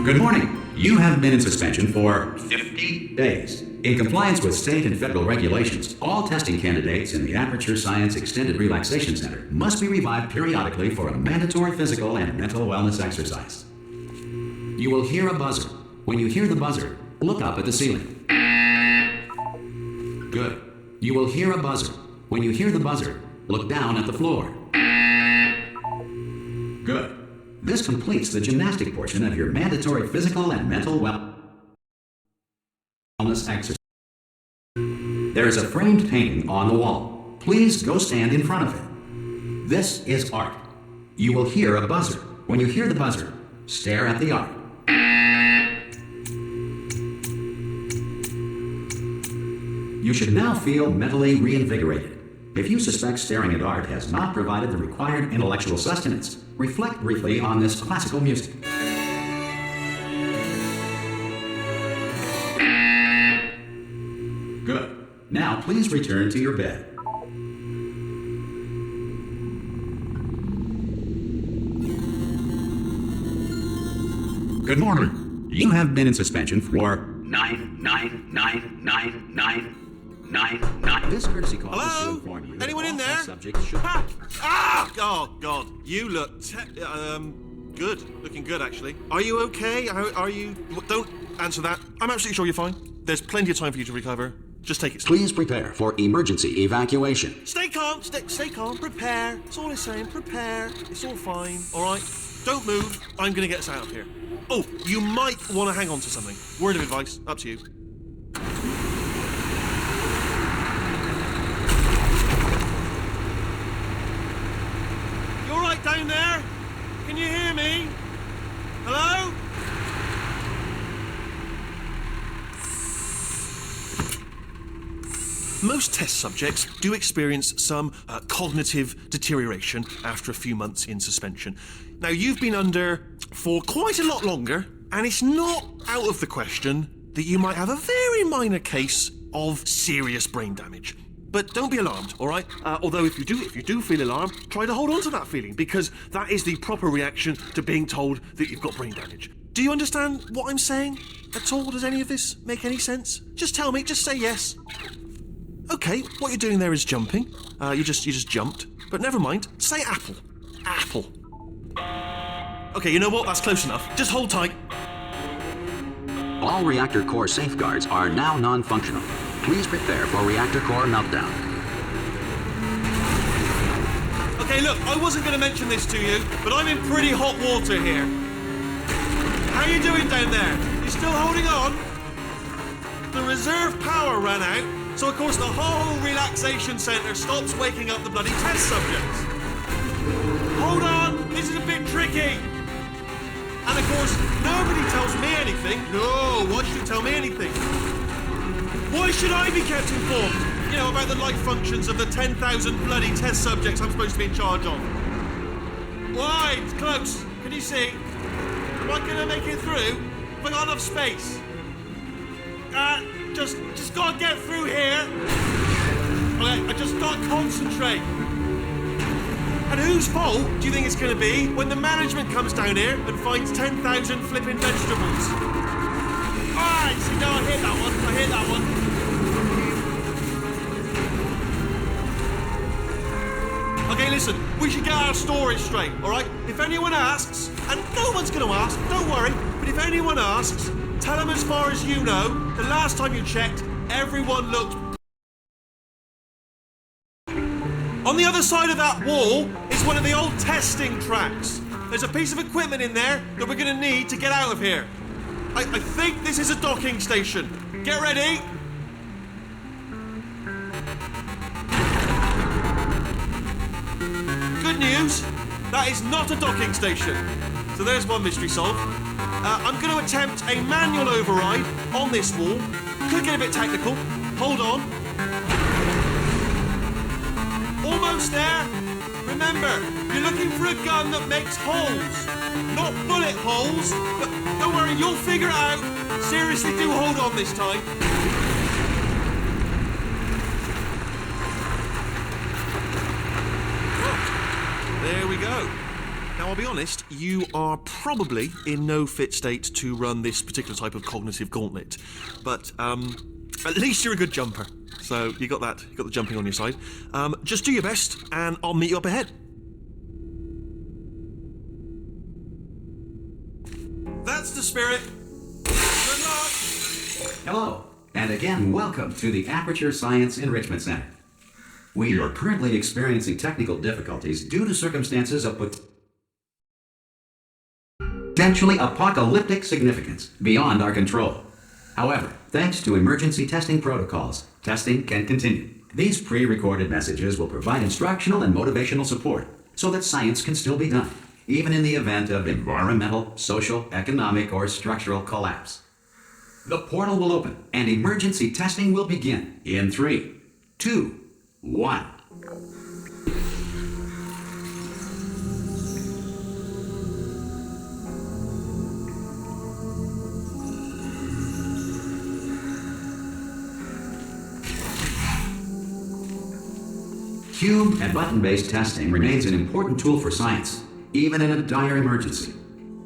Good morning. You have been in suspension for 50 days. In compliance with state and federal regulations, all testing candidates in the Aperture Science Extended Relaxation Center must be revived periodically for a mandatory physical and mental wellness exercise. You will hear a buzzer. When you hear the buzzer, look up at the ceiling. Good. You will hear a buzzer. When you hear the buzzer, look down at the floor. Good. This completes the gymnastic portion of your mandatory physical and mental wellness exercise. There is a framed painting on the wall. Please go stand in front of it. This is art. You will hear a buzzer. When you hear the buzzer, stare at the art. You should now feel mentally reinvigorated. If you suspect staring at art has not provided the required intellectual sustenance, reflect briefly on this classical music. Good. Now please return to your bed. Good morning. You have been in suspension for 9999999. This courtesy call is to inform you. Anyone in there? Subjects should... Oh God! You look good. Looking good, actually. Are you okay? Are you? Don't answer that. I'm absolutely sure you're fine. There's plenty of time for you to recover. Just take it slow. Please prepare for emergency evacuation. Stay calm. Stay calm. Prepare. That's all I'm saying. Prepare. It's all fine. All right. Don't move. I'm gonna get us out of here. Oh, you might want to hang on to something. Word of advice. Up to you. Down there? Can you hear me? Hello? Most test subjects do experience some cognitive deterioration after a few months in suspension. Now, you've been under for quite a lot longer, and it's not out of the question that you might have a very minor case of serious brain damage. But don't be alarmed, all right? Although if you do feel alarmed, try to hold on to that feeling, because that is the proper reaction to being told that you've got brain damage. Do you understand what I'm saying at all? Does any of this make any sense? Just tell me, just say yes. Okay, what you're doing there is jumping. You just jumped. But never mind, say apple. Apple. Okay, you know what? That's close enough. Just hold tight. All reactor core safeguards are now non-functional. Please prepare for reactor core meltdown. Okay, look, I wasn't going to mention this to you, but I'm in pretty hot water here. How you doing down there? You still holding on? The reserve power ran out, so of course the whole relaxation centre stops waking up the bloody test subjects. Hold on, this is a bit tricky. And of course, nobody tells me anything. No, why should you tell me anything? Why should I be kept informed? You know, about the life functions of the 10,000 bloody test subjects I'm supposed to be in charge of. Why? It's close. Can you see? Am I gonna make it through? Have I got enough space? Just gotta get through here. Okay, I just gotta concentrate. And whose fault do you think it's gonna be when the management comes down here and finds 10,000 flipping vegetables? Alright, see, no, I hit that one. Okay, listen, we should get our story straight, alright? If anyone asks, and no one's gonna ask, don't worry, but if anyone asks, tell them as far as you know, the last time you checked, everyone looked... On the other side of that wall is one of the old testing tracks. There's a piece of equipment in there that we're gonna need to get out of here. I think this is a docking station. Get ready. Good news, that is not a docking station. So there's one mystery solved. I'm going to attempt a manual override on this wall. Could get a bit technical. Hold on. Almost there. Remember, you're looking for a gun that makes holes. Not bullet holes, but don't worry, you'll figure it out. Seriously, do hold on this time. There we go. Now, I'll be honest, you are probably in no fit state to run this particular type of cognitive gauntlet, but at least you're a good jumper. So you got that. You got the jumping on your side. Just do your best, and I'll meet you up ahead. That's the spirit. Good luck. Hello, and again, welcome to the Aperture Science Enrichment Center. We are currently experiencing technical difficulties due to circumstances of potentially apocalyptic significance beyond our control. However, thanks to emergency testing protocols, testing can continue. These pre-recorded messages will provide instructional and motivational support so that science can still be done, even in the event of environmental, social, economic, or structural collapse. The portal will open and emergency testing will begin in 3, 2, 1. Cube and button-based testing remains an important tool for science, even in a dire emergency.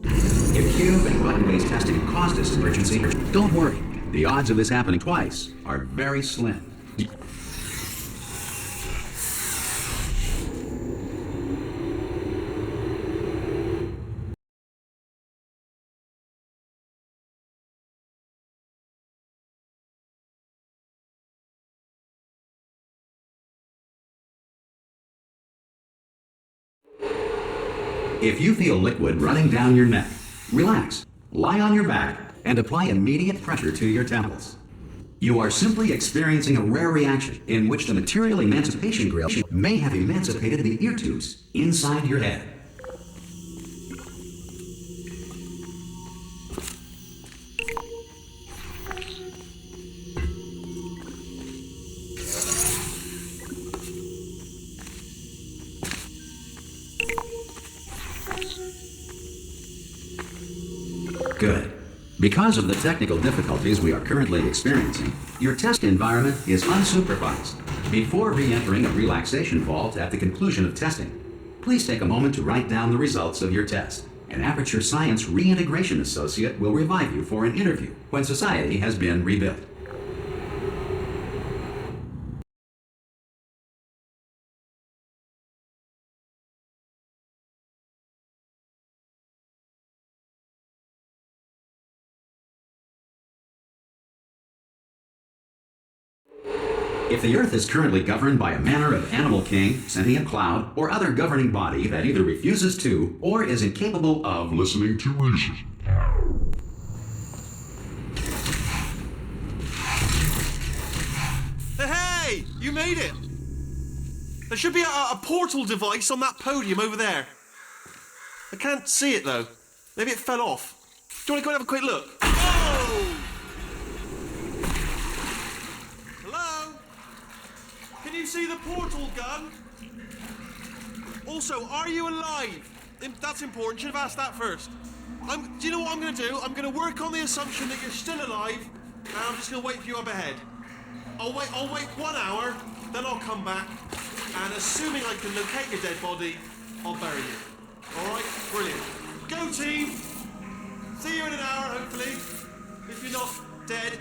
If cube and button-based testing caused this emergency, don't worry. The odds of this happening twice are very slim. If you feel liquid running down your neck, relax, lie on your back, and apply immediate pressure to your temples. You are simply experiencing a rare reaction in which the material emancipation grill may have emancipated the ear tubes inside your head. Good. Because of the technical difficulties we are currently experiencing, your test environment is unsupervised. Before re-entering a relaxation vault at the conclusion of testing, please take a moment to write down the results of your test. An Aperture Science Reintegration Associate will revive you for an interview when society has been rebuilt. If the Earth is currently governed by a manner of animal king, sentient cloud, or other governing body that either refuses to or is incapable of listening to reason. Hey! You made it! There should be a portal device on that podium over there. I can't see it though. Maybe it fell off. Do you want to go and have a quick look? Oh! Can you see the portal gun? Also, are you alive? That's important. Should have asked that first. Do you know what I'm going to do? I'm going to work on the assumption that you're still alive, and I'm just going to wait for you up ahead. I'll wait 1 hour, then I'll come back, and assuming I can locate your dead body, I'll bury you. All right? Brilliant. Go, team. See you in an hour, hopefully, if you're not dead.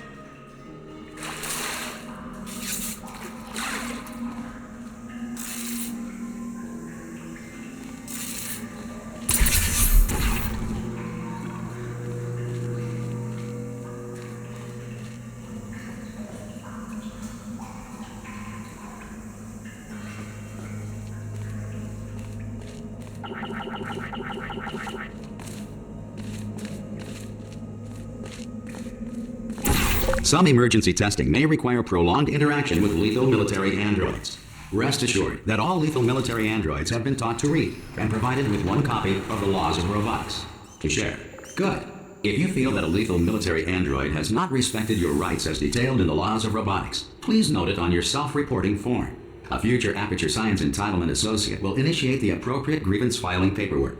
Some emergency testing may require prolonged interaction with lethal military androids. Rest assured that all lethal military androids have been taught to read and provided with 1 copy of the laws of robotics to share. Good. If you feel that a lethal military android has not respected your rights as detailed in the laws of robotics, please note it on your self-reporting form. A future Aperture Science Entitlement Associate will initiate the appropriate grievance filing paperwork.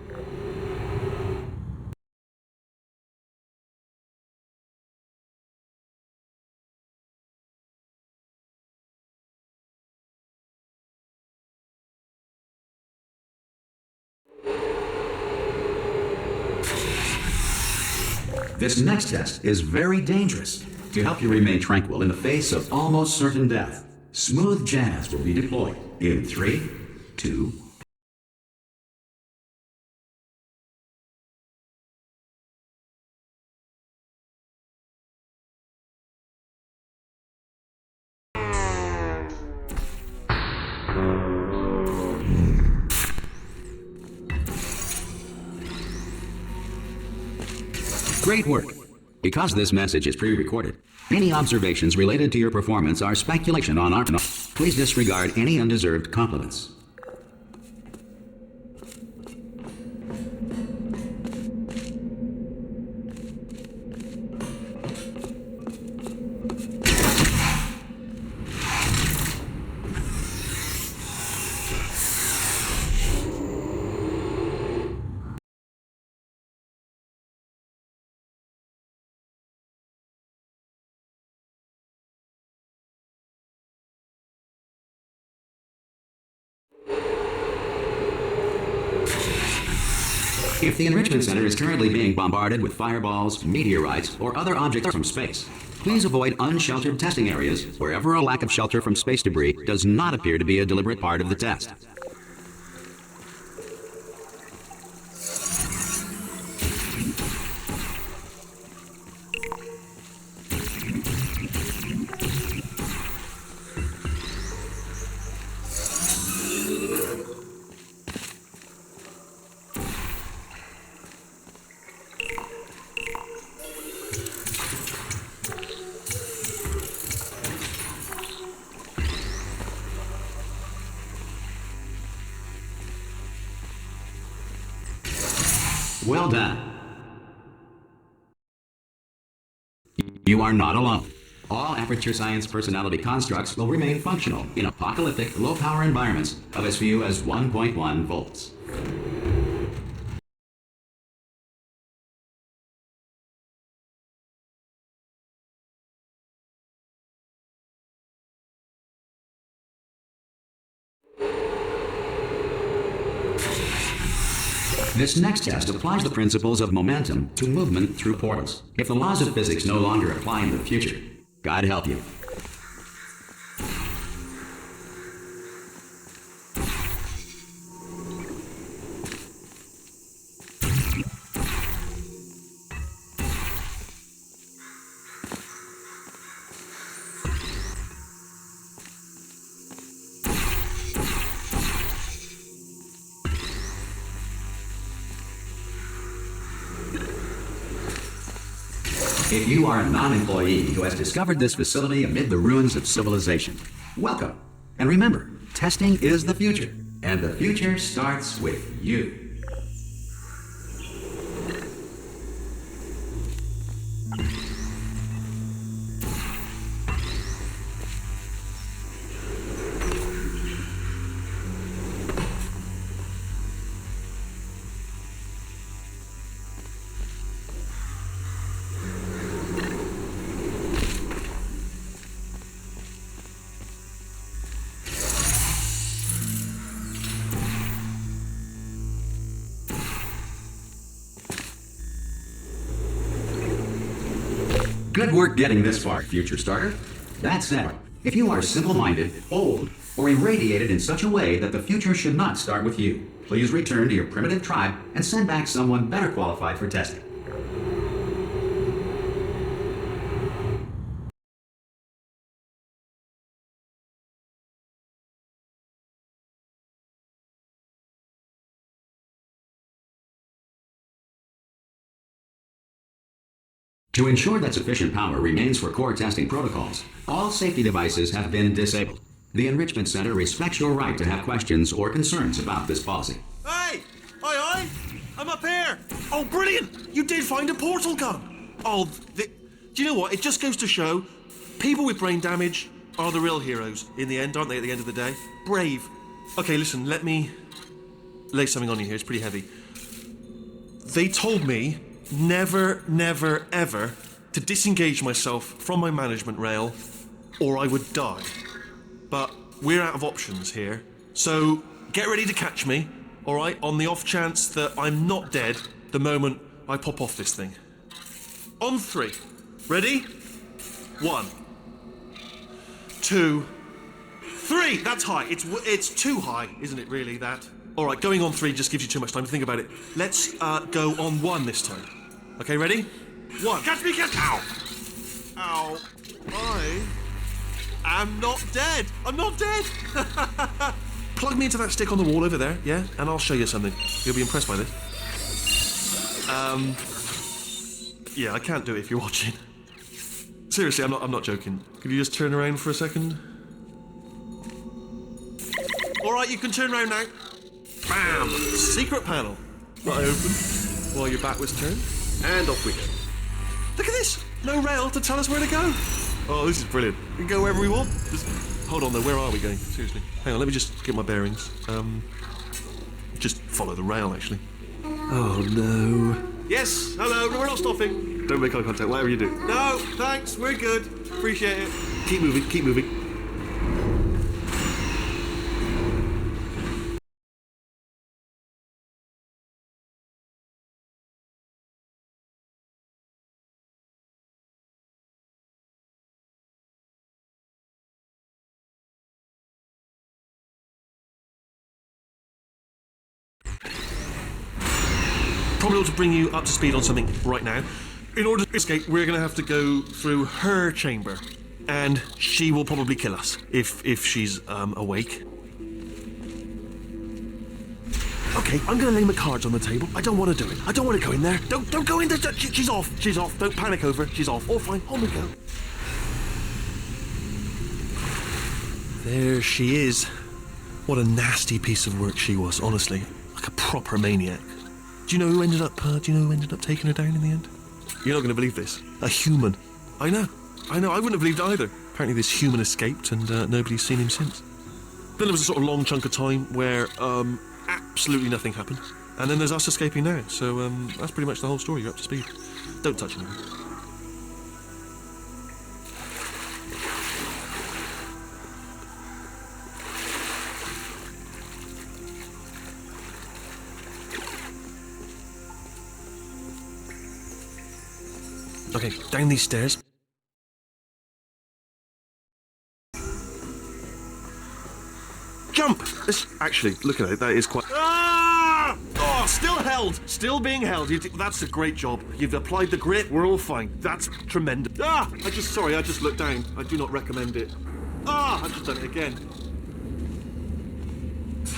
This next test is very dangerous. To help you remain tranquil in the face of almost certain death, smooth jazz will be deployed in 3, 2, Great work. Because this message is pre-recorded, any observations related to your performance are speculation on our... Please disregard any undeserved compliments. If the Enrichment Center is currently being bombarded with fireballs, meteorites, or other objects from space, please avoid unsheltered testing areas wherever a lack of shelter from space debris does not appear to be a deliberate part of the test. Well done. You are not alone. All Aperture Science personality constructs will remain functional in apocalyptic, low-power environments of as few as 1.1 volts. This next test applies the principles of momentum to movement through portals. If the laws of physics no longer apply in the future, God help you. If you are a non-employee who has discovered this facility amid the ruins of civilization, welcome. And remember, testing is the future, and the future starts with you. Good work getting this far, future starter. That said, if you are simple-minded, old, or irradiated in such a way that the future should not start with you, please return to your primitive tribe and send back someone better qualified for testing. To ensure that sufficient power remains for core testing protocols, all safety devices have been disabled. The Enrichment Center respects your right to have questions or concerns about this policy. Hey! Aye, I'm up here! Oh, brilliant! You did find a portal gun! Oh, do you know what? It just goes to show, people with brain damage are the real heroes in the end, aren't they, at the end of the day? Brave. Okay, listen, let me lay something on you here. It's pretty heavy. They told me never, never, ever to disengage myself from my management rail or I would die. But we're out of options here. So get ready to catch me, all right, on the off chance that I'm not dead the moment I pop off this thing. On 3. Ready? 1, 2, 3. That's high. It's too high, isn't it, really, that? All right, going on 3 just gives you too much time to think about it. Let's go on 1 this time. Okay, ready? 1. Catch me, catch... Ow! Ow. I am not dead. I'm not dead. Plug me into that stick on the wall over there, yeah? And I'll show you something. You'll be impressed by this. Yeah, I can't do it if you're watching. Seriously, I'm not joking. Could you just turn around for a second? All right, you can turn around now. Bam! Secret panel. That I opened while your back was turned. And off we go. Look at this! No rail to tell us where to go. Oh, this is brilliant. We can go wherever we want. Just hold on though, where are we going? Seriously. Hang on, let me just get my bearings. Just follow the rail, actually. Oh no. Yes, hello, no, we're not stopping. Don't make eye contact, whatever you do. No, thanks, we're good. Appreciate it. Keep moving, keep moving. Probably ought to bring you up to speed on something right now. In order to escape, we're going to have to go through her chamber. And she will probably kill us, if she's awake. Okay, I'm going to lay my cards on the table. I don't want to do it. I don't want to go in there. Don't go in there. She's off. She's off. Don't panic over. She's off. All fine. On we go. There she is. What a nasty piece of work she was, honestly. Like a proper maniac. Do you know who ended up taking her down in the end? You're not going to believe this. A human. I know. I wouldn't have believed it either. Apparently this human escaped and nobody's seen him since. Then there was a sort of long chunk of time where absolutely nothing happened. And then there's us escaping now. So that's pretty much the whole story. You're up to speed. Don't touch anything. Okay, down these stairs. Jump! Actually, look at it, that is quite... Ah! Oh, still held! Still being held. That's a great job. You've applied the grit, we're all fine. That's tremendous. Ah! I just looked down. I do not recommend it. Ah! I've just done it again.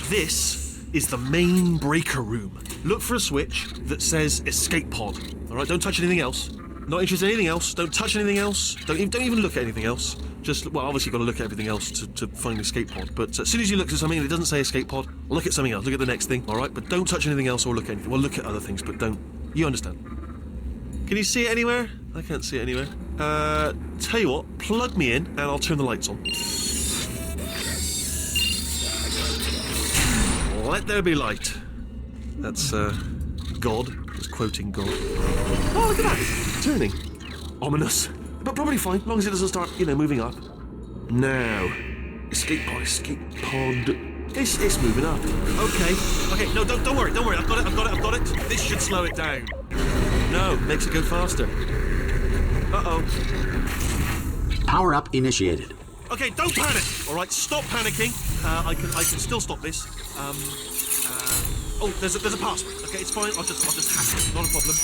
This is the main breaker room. Look for a switch that says escape pod. Alright, don't touch anything else. Not interested in anything else. Don't touch anything else. Don't even look at anything else. Just, well, obviously you've got to look at everything else to find the escape pod. But as soon as you look at something and it doesn't say escape pod, look at something else. Look at the next thing, all right? But don't touch anything else or look at anything. Well, look at other things, but don't. You understand. Can you see it anywhere? I can't see it anywhere. Tell you what, plug me in and I'll turn the lights on. Let there be light. That's, God. Just quoting God. Oh, look at that! Turning. Ominous. But probably fine, as long as it doesn't start, moving up. Now. Escape pod. It's moving up. Okay, no, don't worry. I've got it. This should slow it down. No, makes it go faster. Uh-oh. Power up initiated. Okay, don't panic! Alright, stop panicking. I can still stop this. Oh, there's a password. Okay, it's fine. I'll just hack it. Not a problem. S.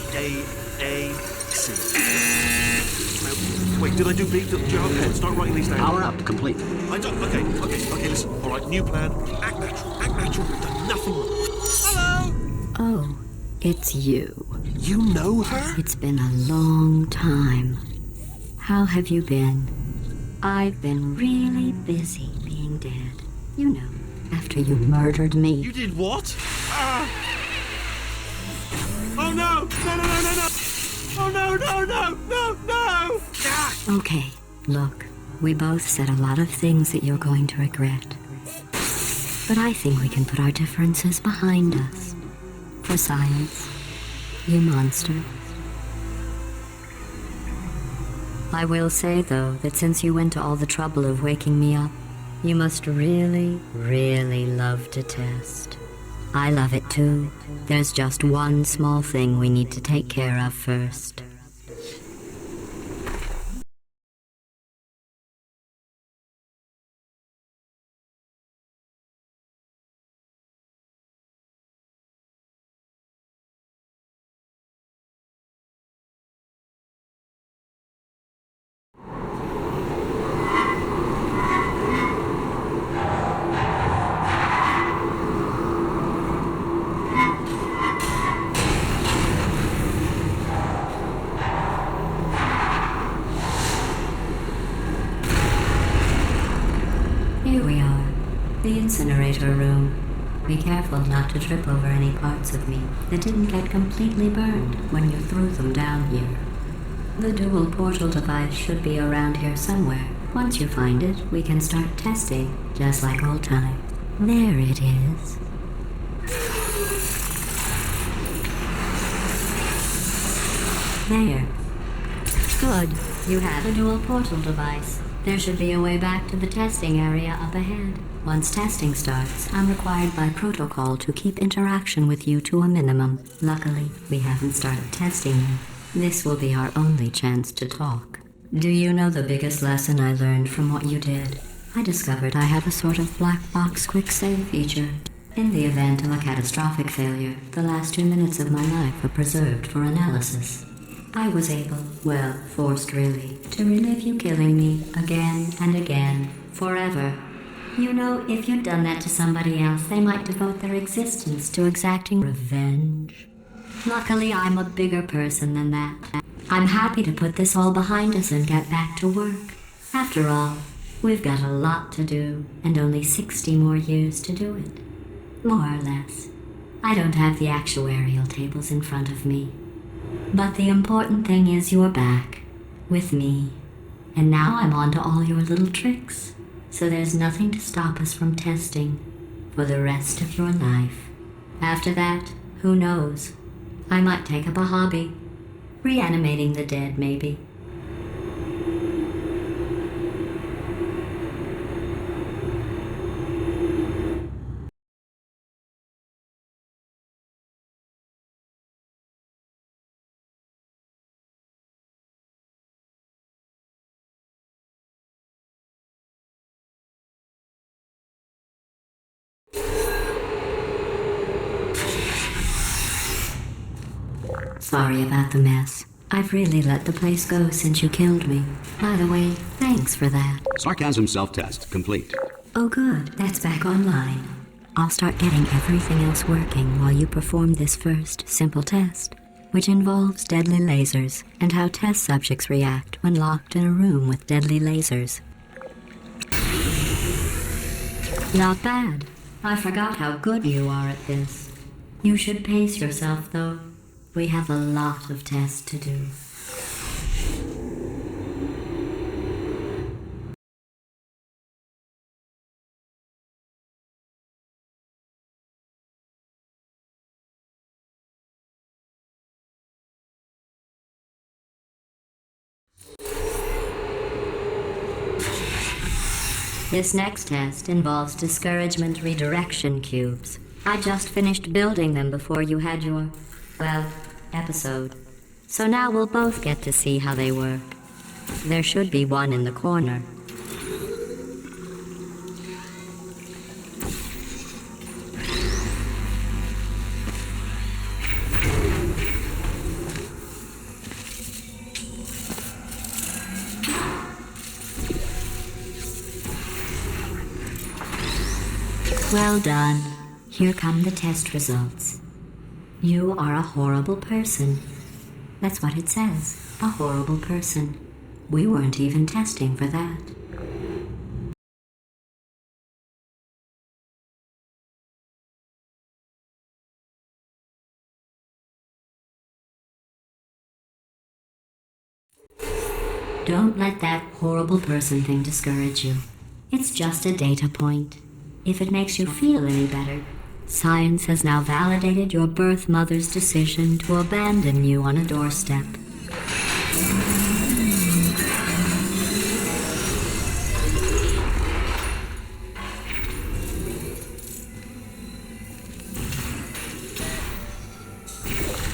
Okay. C. Wait, did I do B? Do you have a pen? Start writing these down. Power up complete. I don't. Okay, listen. Alright, new plan. Act natural. We've done nothing wrong. Hello! Oh, it's you. You know her? It's been a long time. How have you been? I've been really busy being dead. You know, after you murdered me. You did what? Oh no! No! Oh no! Ah! Okay, look, we both said a lot of things that you're going to regret. But I think we can put our differences behind us. For science. You monster. I will say, though, that since you went to all the trouble of waking me up, You must really, really love to test. I love it too. There's just one small thing we need to take care of first. Here we are, the incinerator room. Be careful not to trip over any parts of me that didn't get completely burned when you threw them down here. The dual portal device should be around here somewhere. Once you find it, we can start testing, just like old times. There it is. There. Good. You have a dual portal device. There should be a way back to the testing area up ahead. Once testing starts, I'm required by protocol to keep interaction with you to a minimum. Luckily, we haven't started testing yet. This will be our only chance to talk. Do you know the biggest lesson I learned from what you did? I discovered I have a sort of black box quick save feature. In the event of a catastrophic failure, the last 2 minutes of my life are preserved for analysis. I was able, well, forced really, to relive you killing me again and again, forever. You know, if you'd done that to somebody else, they might devote their existence to exacting revenge. Luckily, I'm a bigger person than that. I'm happy to put this all behind us and get back to work. After all, we've got a lot to do, and only 60 more years to do it. More or less. I don't have the actuarial tables in front of me. But the important thing is you're back, with me. And now I'm on to all your little tricks. So there's nothing to stop us from testing for the rest of your life. After that, who knows? I might take up a hobby. Reanimating the dead, maybe. Sorry about the mess. I've really let the place go since you killed me. By the way, thanks for that. Sarcasm self-test complete. Oh good, that's back online. I'll start getting everything else working while you perform this first, simple test, which involves deadly lasers and how test subjects react when locked in a room with deadly lasers. Not bad. I forgot how good you are at this. You should pace yourself, though. We have a lot of tests to do. This next test involves discouragement redirection cubes. I just finished building them before you had your, well, episode. So now we'll both get to see how they work. There should be one in the corner. Well done. Here come the test results. You are a horrible person. That's what it says. A horrible person. We weren't even testing for that. Don't let that horrible person thing discourage you. It's just a data point. If it makes you feel any better, science has now validated your birth mother's decision to abandon you on a doorstep.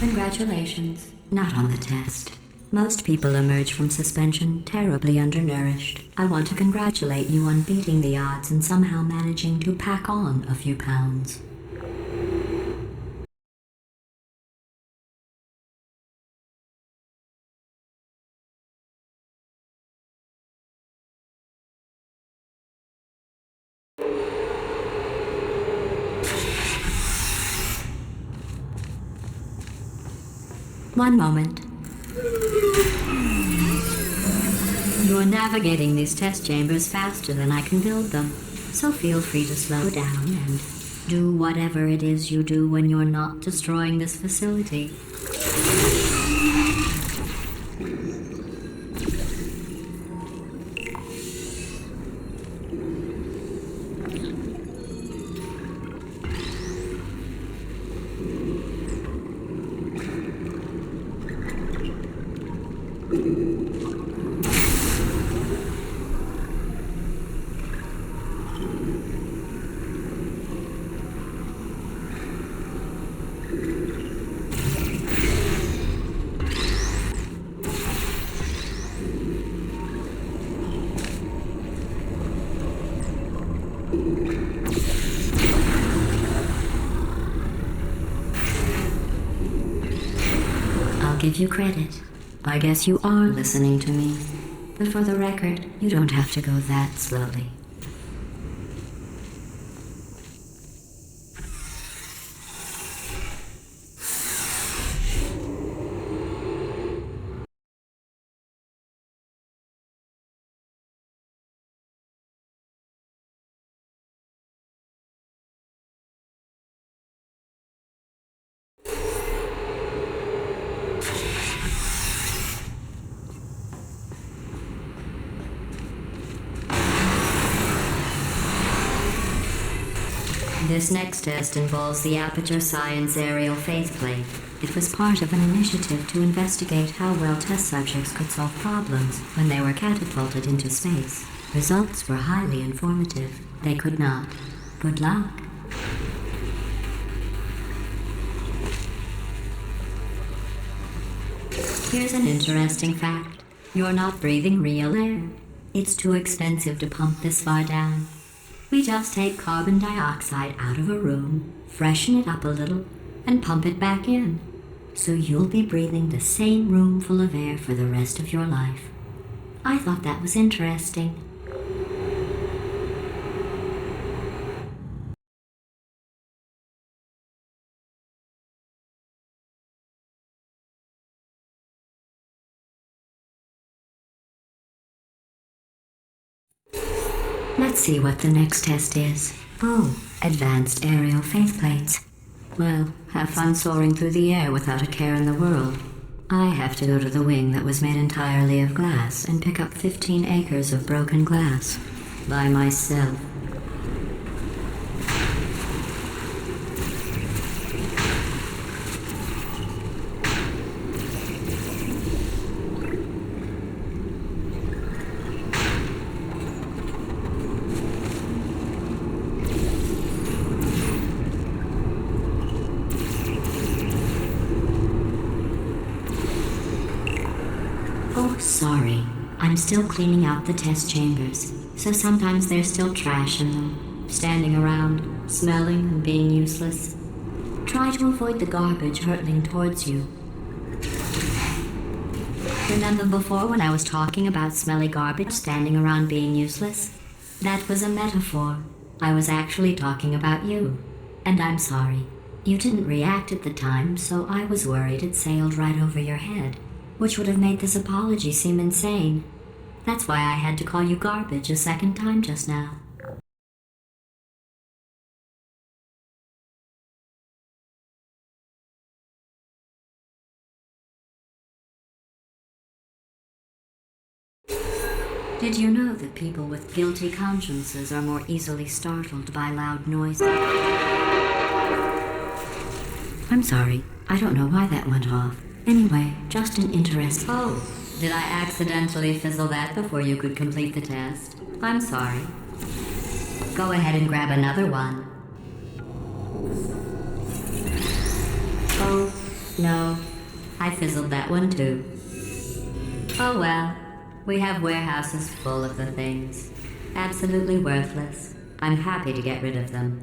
Congratulations. Not on the test. Most people emerge from suspension terribly undernourished. I want to congratulate you on beating the odds and somehow managing to pack on a few pounds. One moment. You're navigating these test chambers faster than I can build them, so feel free to slow down and do whatever it is you do when you're not destroying this facility. I'll give you credit. I guess you are listening to me. But for the record, you don't have to go that slowly. This next test involves the Aperture Science Aerial Faceplate. It was part of an initiative to investigate how well test subjects could solve problems when they were catapulted into space. Results were highly informative. They could not. Good luck. Here's an interesting fact. You're not breathing real air. It's too expensive to pump this far down. We just take carbon dioxide out of a room, freshen it up a little, and pump it back in. So you'll be breathing the same room full of air for the rest of your life. I thought that was interesting. Let's see what the next test is. Oh, advanced aerial faceplates. Well, have fun soaring through the air without a care in the world. I have to go to the wing that was made entirely of glass and pick up 15 acres of broken glass. By myself. Oh, sorry. I'm still cleaning out the test chambers, so sometimes there's still trash in them, standing around, smelling and being useless. Try to avoid the garbage hurtling towards you. Remember before when I was talking about smelly garbage standing around being useless? That was a metaphor. I was actually talking about you. And I'm sorry. You didn't react at the time, so I was worried it sailed right over your head, which would have made this apology seem insane. That's why I had to call you garbage a second time just now. Did you know that people with guilty consciences are more easily startled by loud noises? I'm sorry. I don't know why that went off. Anyway, just an interest. Oh, did I accidentally fizzle that before you could complete the test? I'm sorry. Go ahead and grab another one. Oh, No, I fizzled that one too. Oh well, we have warehouses full of the things. Absolutely worthless. I'm happy to get rid of them.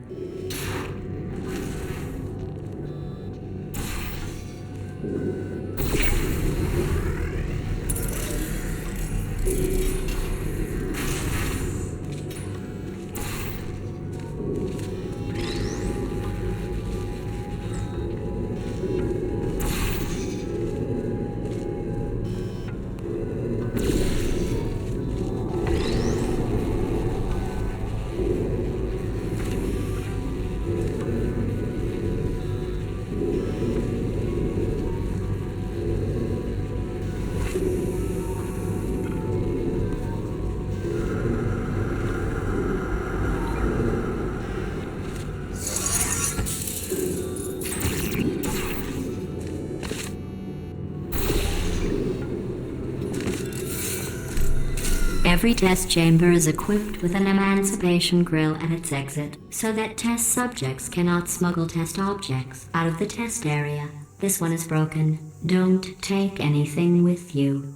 Every test chamber is equipped with an emancipation grill at its exit, so that test subjects cannot smuggle test objects out of the test area. This one is broken. Don't take anything with you.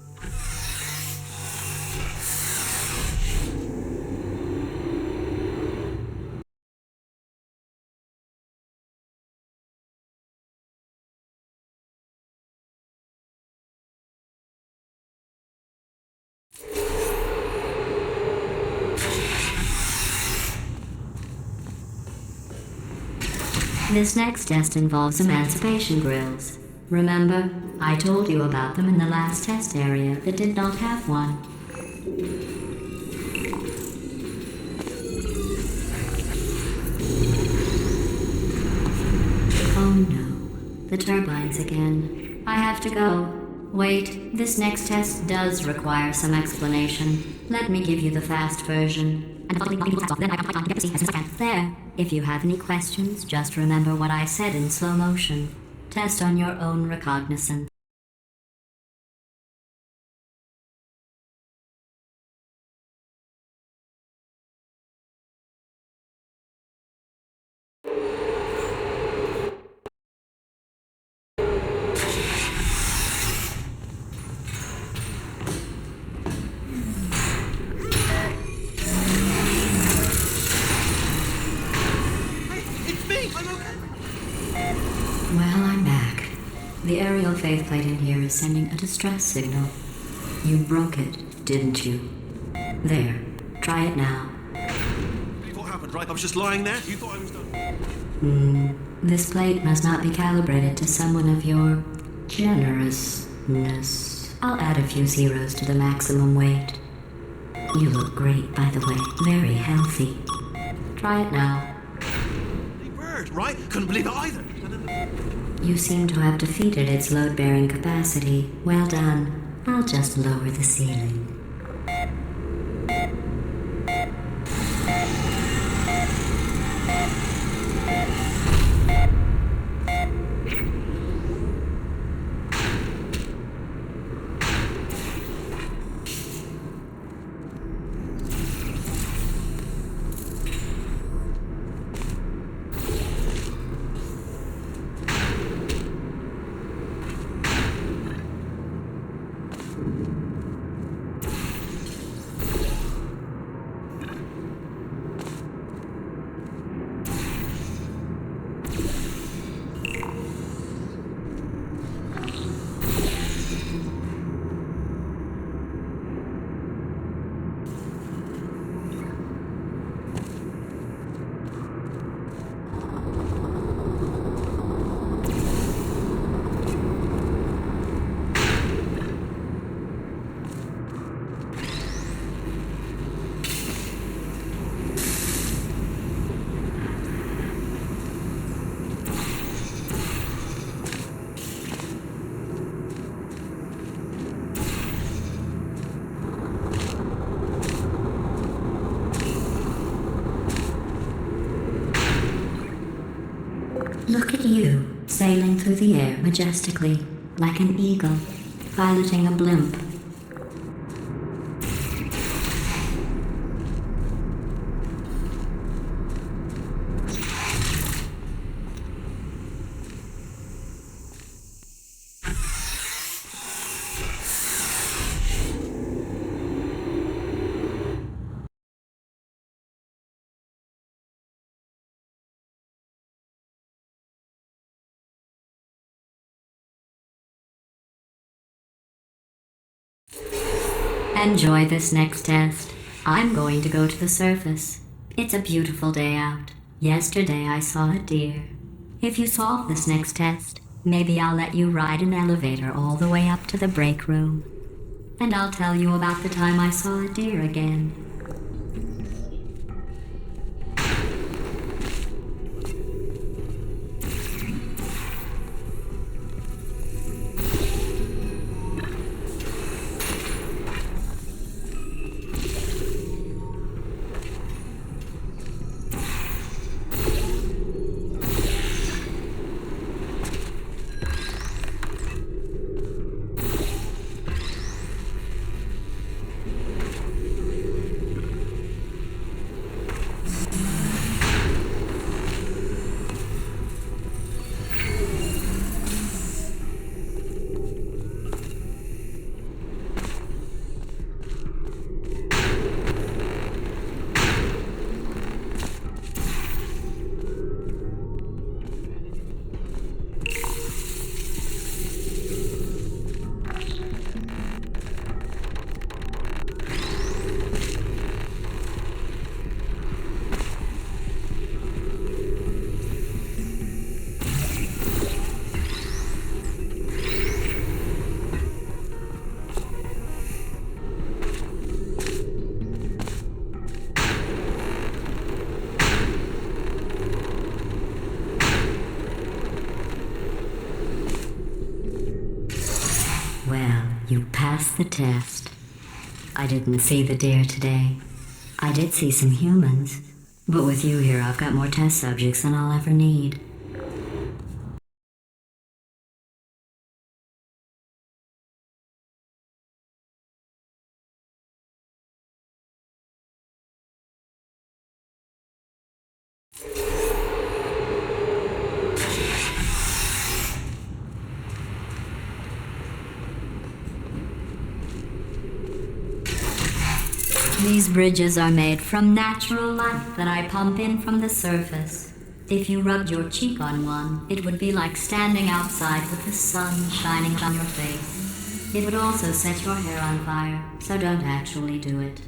This next test involves emancipation grills. Remember, I told you about them in the last test area that did not have one. Oh no, the turbines again. I have to go. Wait, this next test does require some explanation. Let me give you the fast version. There. If you have any questions, just remember what I said in slow motion. Test on your own recognizance. Well, I'm back. The aerial faceplate in here is sending a distress signal. You broke it, didn't you? There. Try it now. What happened, right? I was just lying there. You thought I was done. This plate must not be calibrated to someone of your generousness. I'll add a few zeros to the maximum weight. You look great, by the way. Very healthy. Try it now. Bird, right? Couldn't believe it either. You seem to have defeated its load-bearing capacity. Well done. I'll just lower the ceiling. Look at you, sailing through the air majestically, like an eagle, piloting a blimp. Enjoy this next test. I'm going to go to the surface. It's a beautiful day out. Yesterday I saw a deer. If you solve this next test, maybe I'll let you ride an elevator all the way up to the break room. And I'll tell you about the time I saw a deer again. Well, you passed the test. I didn't see the deer today. I did see some humans, but with you here I've got more test subjects than I'll ever need. These bridges are made from natural light that I pump in from the surface. If you rubbed your cheek on one, it would be like standing outside with the sun shining on your face. It would also set your hair on fire, so don't actually do it.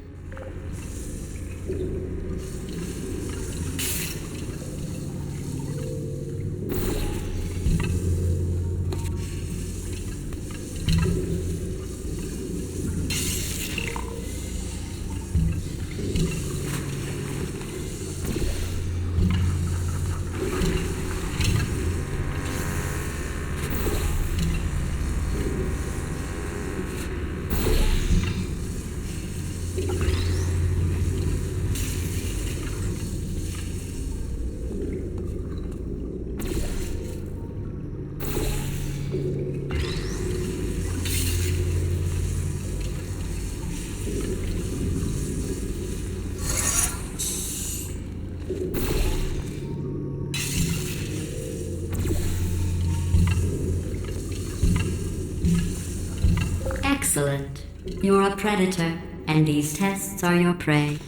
Excellent. You're a predator, and these tests are your prey.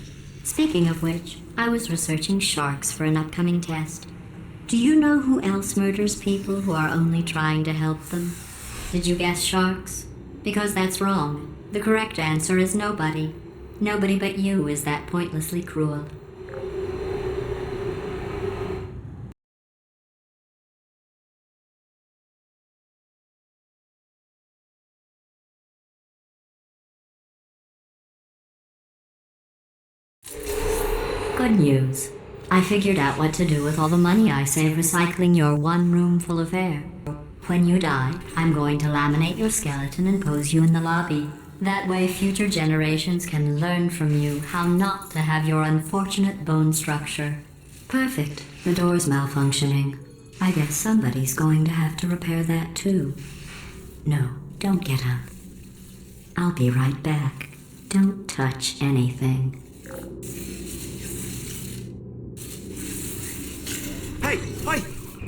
Speaking of which, I was researching sharks for an upcoming test. Do you know who else murders people who are only trying to help them? Did you guess sharks? Because that's wrong. The correct answer is nobody. Nobody but you is that pointlessly cruel. Good news. I figured out what to do with all the money I save recycling your one room full of air. When you die, I'm going to laminate your skeleton and pose you in the lobby. That way future generations can learn from you how not to have your unfortunate bone structure. Perfect. The door's malfunctioning. I guess somebody's going to have to repair that too. No, don't get up. I'll be right back. Don't touch anything. Hey,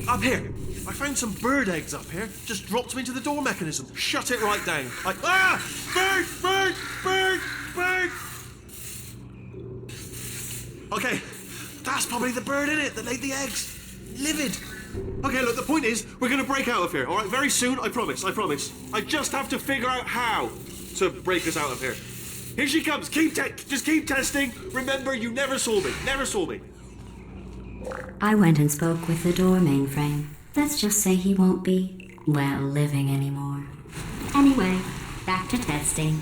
up here. I found some bird eggs up here. Just dropped them into the door mechanism. Shut it right down. Bird, bird, bird, bird. Okay, that's probably the bird in it that laid the eggs. Livid. Okay, look, the point is, we're gonna break out of here, all right? Very soon, I promise. I just have to figure out how to break us out of here. Here she comes. Just keep testing. Remember, you never saw me. Never saw me. I went and spoke with the door mainframe. Let's just say he won't be, well, living anymore. Anyway, back to testing.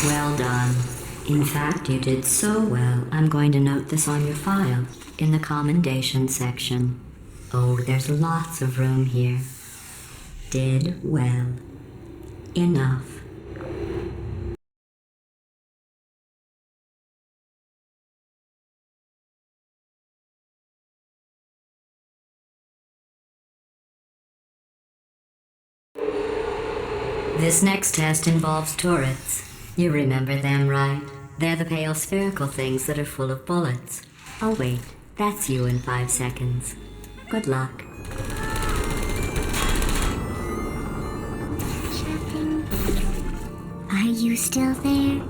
Well done. In fact, you did so well, I'm going to note this on your file, in the commendation section. Oh, there's lots of room here. Did well. Enough. This next test involves turrets. You remember them, right? They're the pale spherical things that are full of bullets. Oh wait, that's you in 5 seconds. Good luck. Are you still there?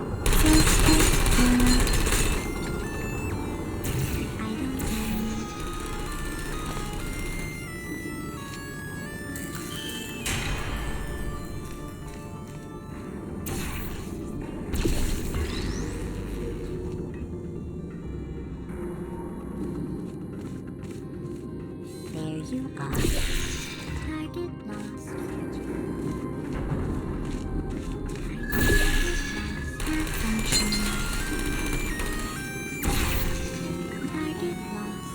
There you are. Target lost. Malfunction. Target lost.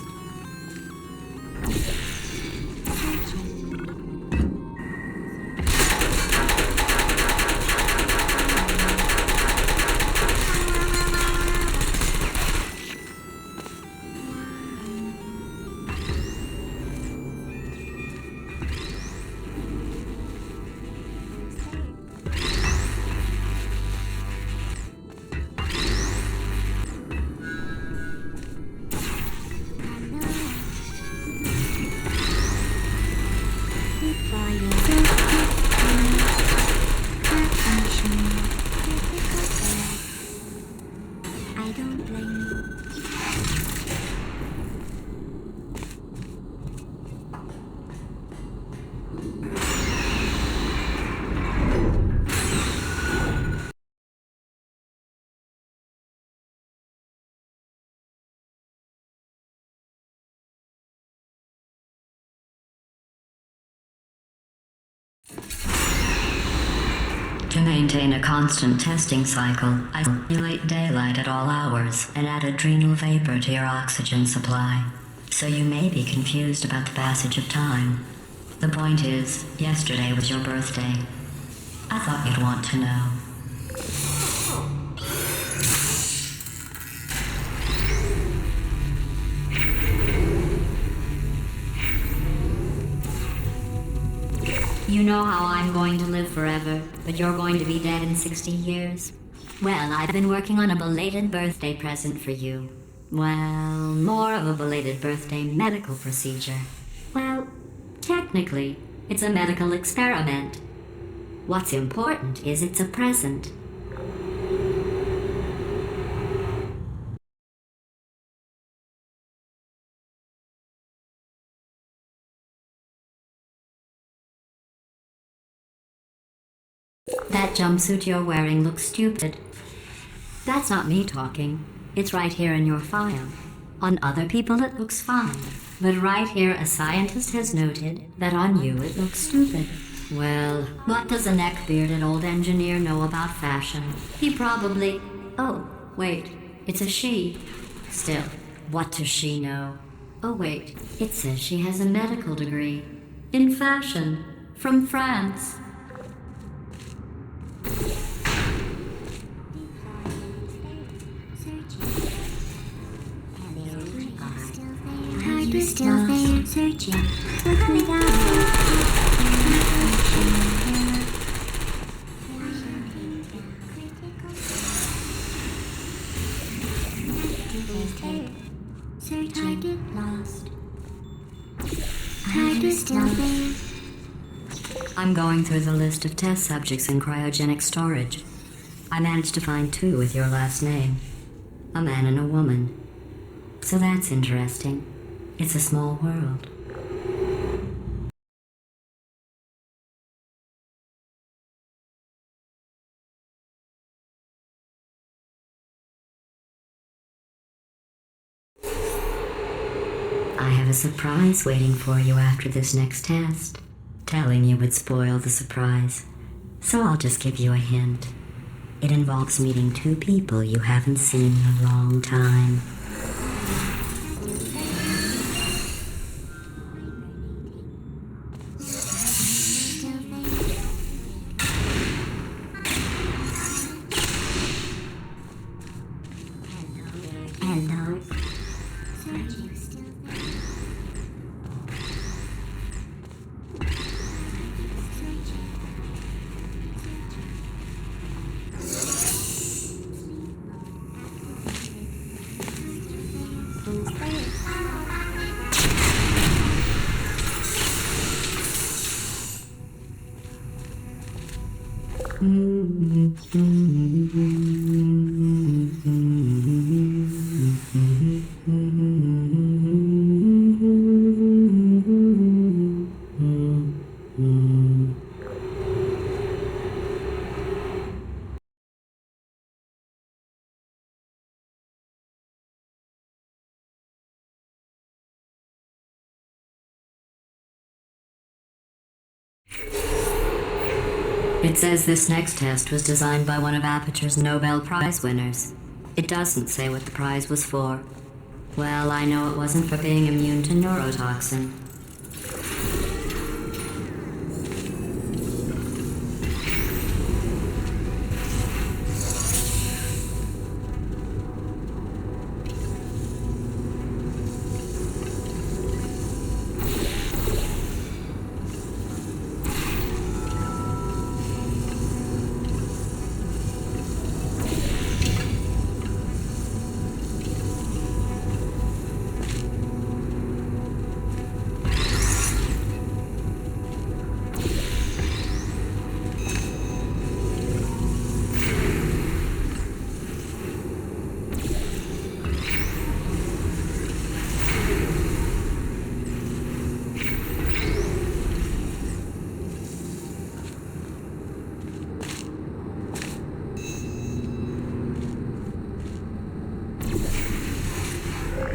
Searching. I don't blame you. To maintain a constant testing cycle, I simulate daylight at all hours and add adrenal vapor to your oxygen supply. So you may be confused about the passage of time. The point is, yesterday was your birthday. I thought you'd want to know. You know how I'm going to live forever, but you're going to be dead in 60 years? Well, I've been working on a belated birthday present for you. Well, more of a belated birthday medical procedure. Well, technically, it's a medical experiment. What's important is it's a present. That jumpsuit you're wearing looks stupid. That's not me talking. It's right here in your file. On other people it looks fine. But right here a scientist has noted that on you it looks stupid. Well, what does a neck-bearded old engineer know about fashion? He probably... Oh, wait, it's a she. Still, what does she know? Oh wait, it says she has a medical degree. In fashion. From France. Target You're still there, searching. Look without search target lost. Target still there. I'm going through the list of test subjects in cryogenic storage. I managed to find 2 with your last name. A man and a woman. So that's interesting. It's a small world. I have a surprise waiting for you after this next test. Telling you would spoil the surprise. So I'll just give you a hint. It involves meeting 2 people you haven't seen in a long time. Hello. Searching still there. It says this next test was designed by one of Aperture's Nobel Prize winners. It doesn't say what the prize was for. Well, I know it wasn't for being immune to neurotoxin.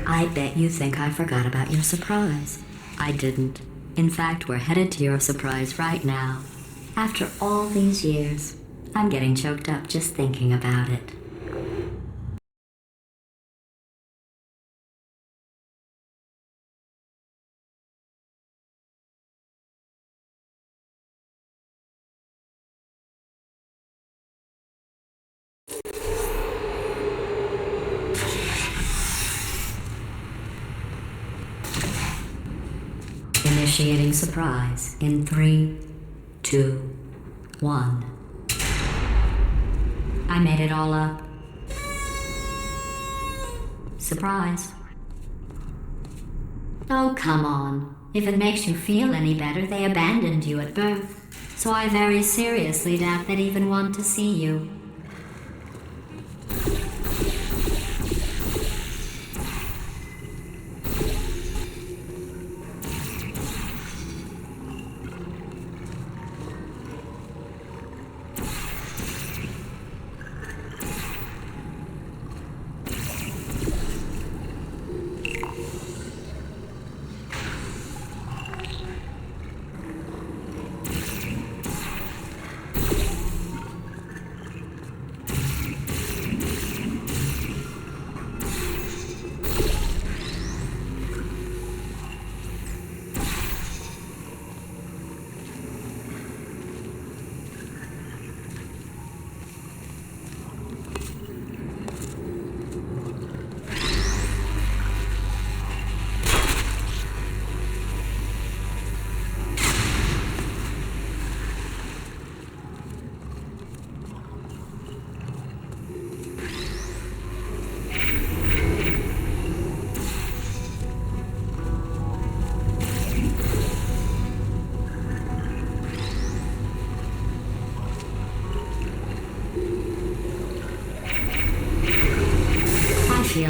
I bet you think I forgot about your surprise. I didn't. In fact, we're headed to your surprise right now. After all these years, I'm getting choked up just thinking about it. Initiating surprise in 3, 2, 1. I made it all up. Surprise. Oh, come on. If it makes you feel any better, they abandoned you at birth. So I very seriously doubt they'd even want to see you.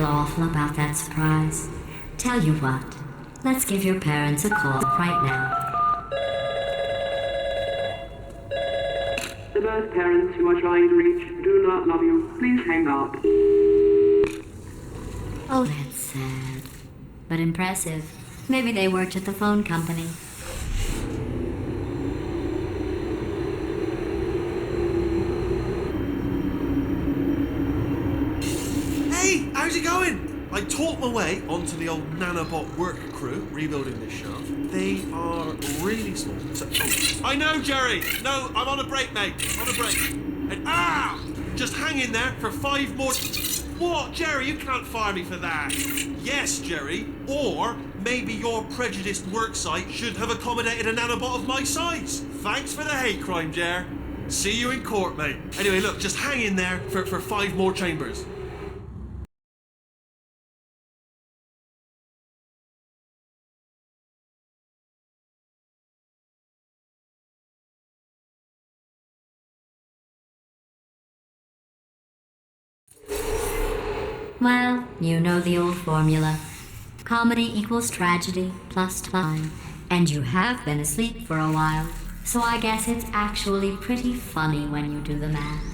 feel awful about that surprise. Tell you what, let's give your parents a call right now. The birth parents you are trying to reach do not love you. Please hang up. Oh, that's sad. But impressive. Maybe they worked at the phone company. Hey, how's it going? I talked my way onto the old nanobot work crew rebuilding this shaft. They are really small. I know, Jerry. No, I'm on a break, mate. On a break. And just hang in there for 5 more. What, Jerry? You can't fire me for that. Yes, Jerry. Or maybe your prejudiced work site should have accommodated a nanobot of my size. Thanks for the hate crime, Jer. See you in court, mate. Anyway, look, just hang in there for 5 more chambers. Well, you know the old formula. Comedy equals tragedy plus time. And you have been asleep for a while, so I guess it's actually pretty funny when you do the math.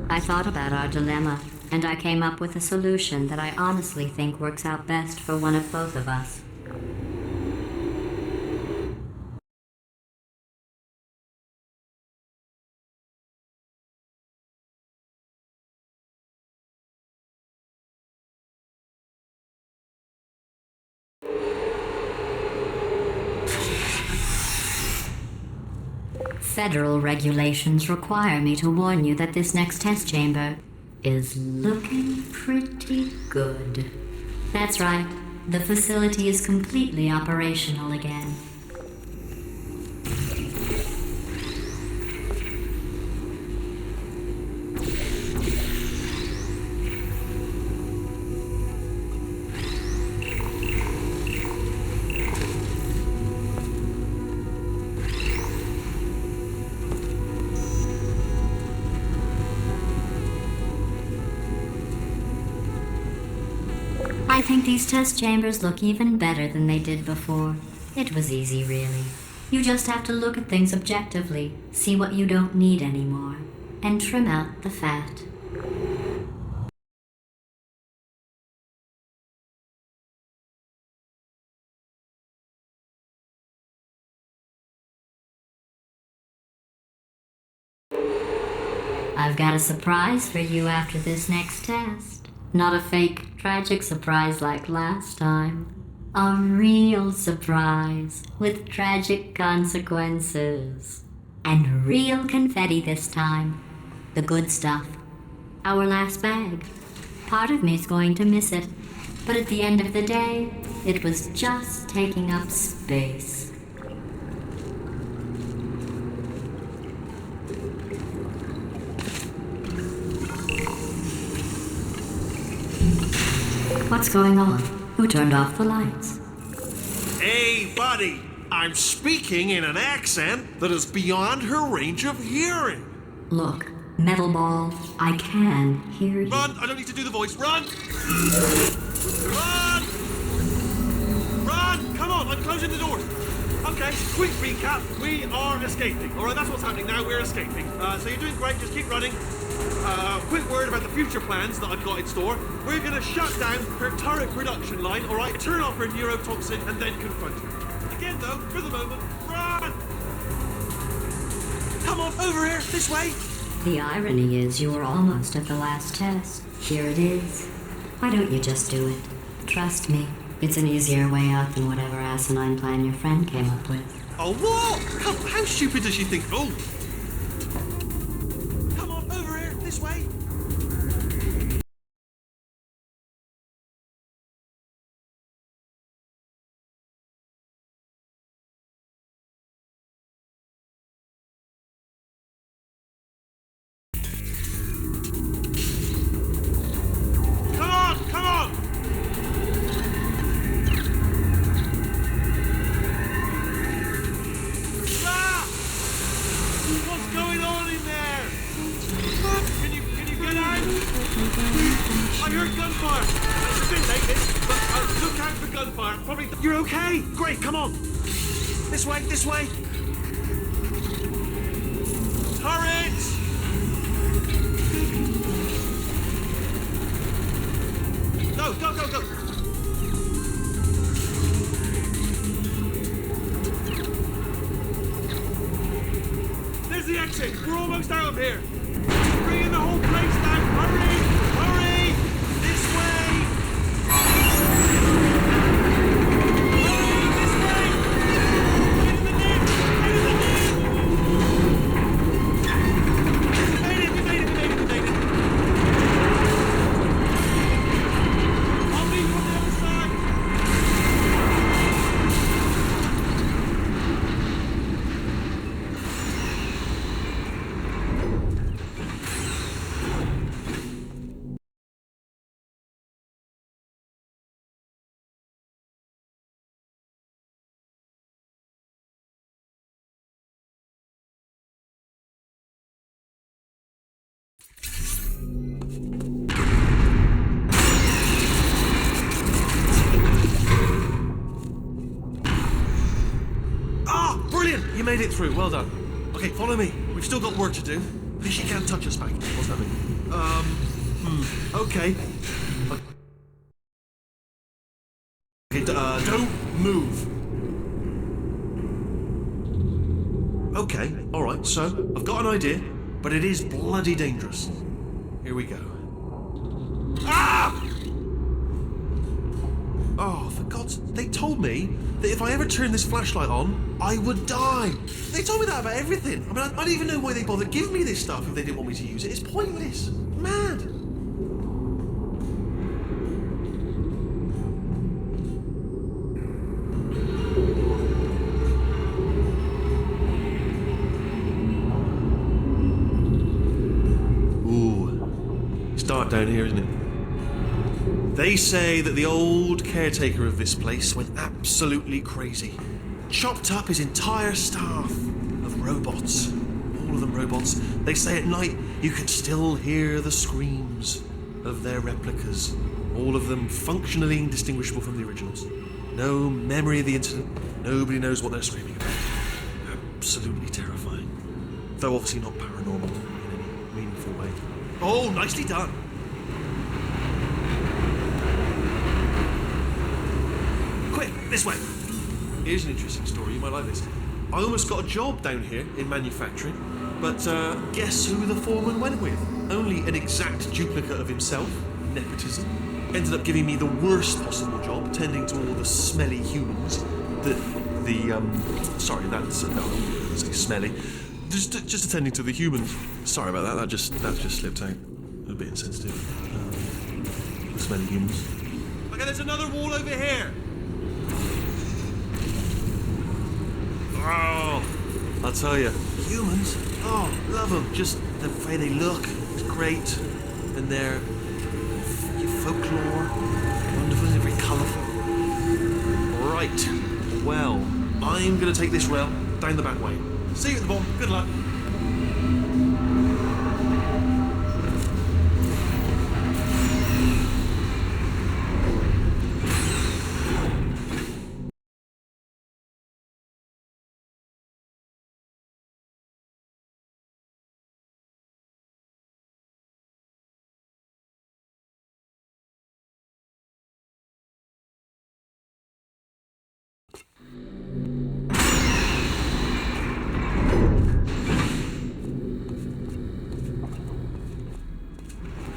I thought about our dilemma, and I came up with a solution that I honestly think works out best for one of both of us. Federal regulations require me to warn you that this next test chamber is looking pretty good. That's right, the facility is completely operational again. I think these test chambers look even better than they did before. It was easy, really. You just have to look at things objectively, see what you don't need anymore, and trim out the fat. I've got a surprise for you after this next test. Not a fake, tragic surprise like last time. A real surprise with tragic consequences. And real confetti this time. The good stuff. Our last bag. Part of me's going to miss it. But at the end of the day, it was just taking up space. What's going on? Who turned off the lights? Hey, buddy! I'm speaking in an accent that is beyond her range of hearing. Look, Metal Ball, I can hear you. Run! I don't need to do the voice. Run! Run! Run! Come on, I'm closing the door. Okay, quick recap. We are escaping. All right, that's what's happening now. We're escaping. So you're doing great. Just keep running. Quick word about the future plans that I've got in store. We're going to shut down her turret production line, all right? Turn off her neurotoxin and then confront her. Again, though, for the moment, run! Come on, over here, this way. The irony is you were almost at the last test. Here it is. Why don't you just do it? Trust me, it's an easier way out than whatever asinine plan your friend came up with. Oh, what? How stupid does she think? Oh! Come on, over here, this way. Come on! Ah! What's going on in there? Can you get out? I heard gunfire. It's a bit late, but look out for gunfire. Probably. You're okay. Great. Come on. This way. This way. Turret. Go. There's the exit. We're almost out of here. Bringing the whole place down. Hurry! This way! Hurry, this way! Get in the net! We made it! I'll meet you on the other side. Brilliant! You made it through. Well done. Okay, follow me. We've still got work to do. At least she can't touch us, mate. What's that mean? Okay. Okay, don't move. Okay, alright, so I've got an idea, but it is bloody dangerous. Here we go. Ah! Oh, for God's... They told me that if I ever turned this flashlight on, I would die. They told me that about everything. I mean, I don't even know why they bothered giving me this stuff if they didn't want me to use it. It's pointless. Mad. Ooh. It's dark down here, isn't it? They say that the old caretaker of this place went absolutely crazy. Chopped up his entire staff of robots. All of them robots. They say at night you can still hear the screams of their replicas. All of them functionally indistinguishable from the originals. No memory of the incident. Nobody knows what they're screaming about. Absolutely terrifying. Though obviously not paranormal in any meaningful way. Oh, nicely done! Quick, this way! Here's an interesting story, you might like this. I almost got a job down here in manufacturing, but guess who the foreman went with? Only an exact duplicate of himself, nepotism. Ended up giving me the worst possible job, tending to all the smelly humans. Sorry, that's no, it's smelly. Just attending to the humans. Sorry about that. That just slipped out. A bit insensitive. Smelly humans. Okay, there's another wall over here. Oh, I'll tell you, humans. Oh, love them. Just the way they look. It's great, and their folklore, wonderful, very colourful. Right. Well, I'm going to take this rail down the back way. See you at the bottom. Good luck.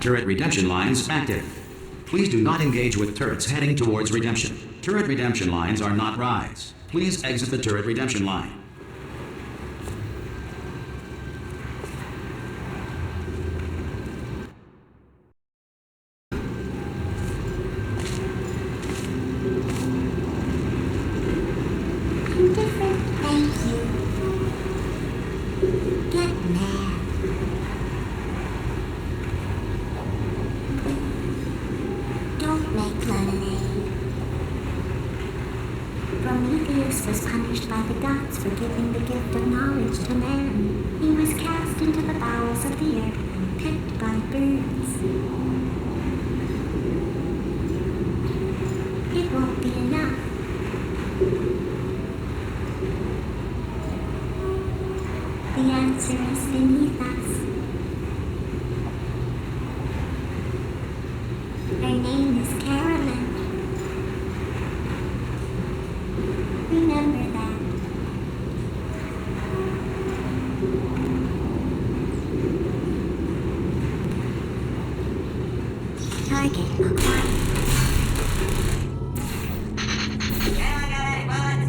Turret redemption lines active. Please do not engage with turrets heading towards redemption. Turret redemption lines are not rides. Please exit the turret redemption line. Indifferent, thank you. Get mad. Don't make lemonade. Prometheus was punished by the gods for giving the gift of knowledge to man. He was cast into the bowels of the earth and picked by birds. It won't be enough. The answer is beneath us. Her name is Carolyn. Remember that. Target acquired. Target acquired.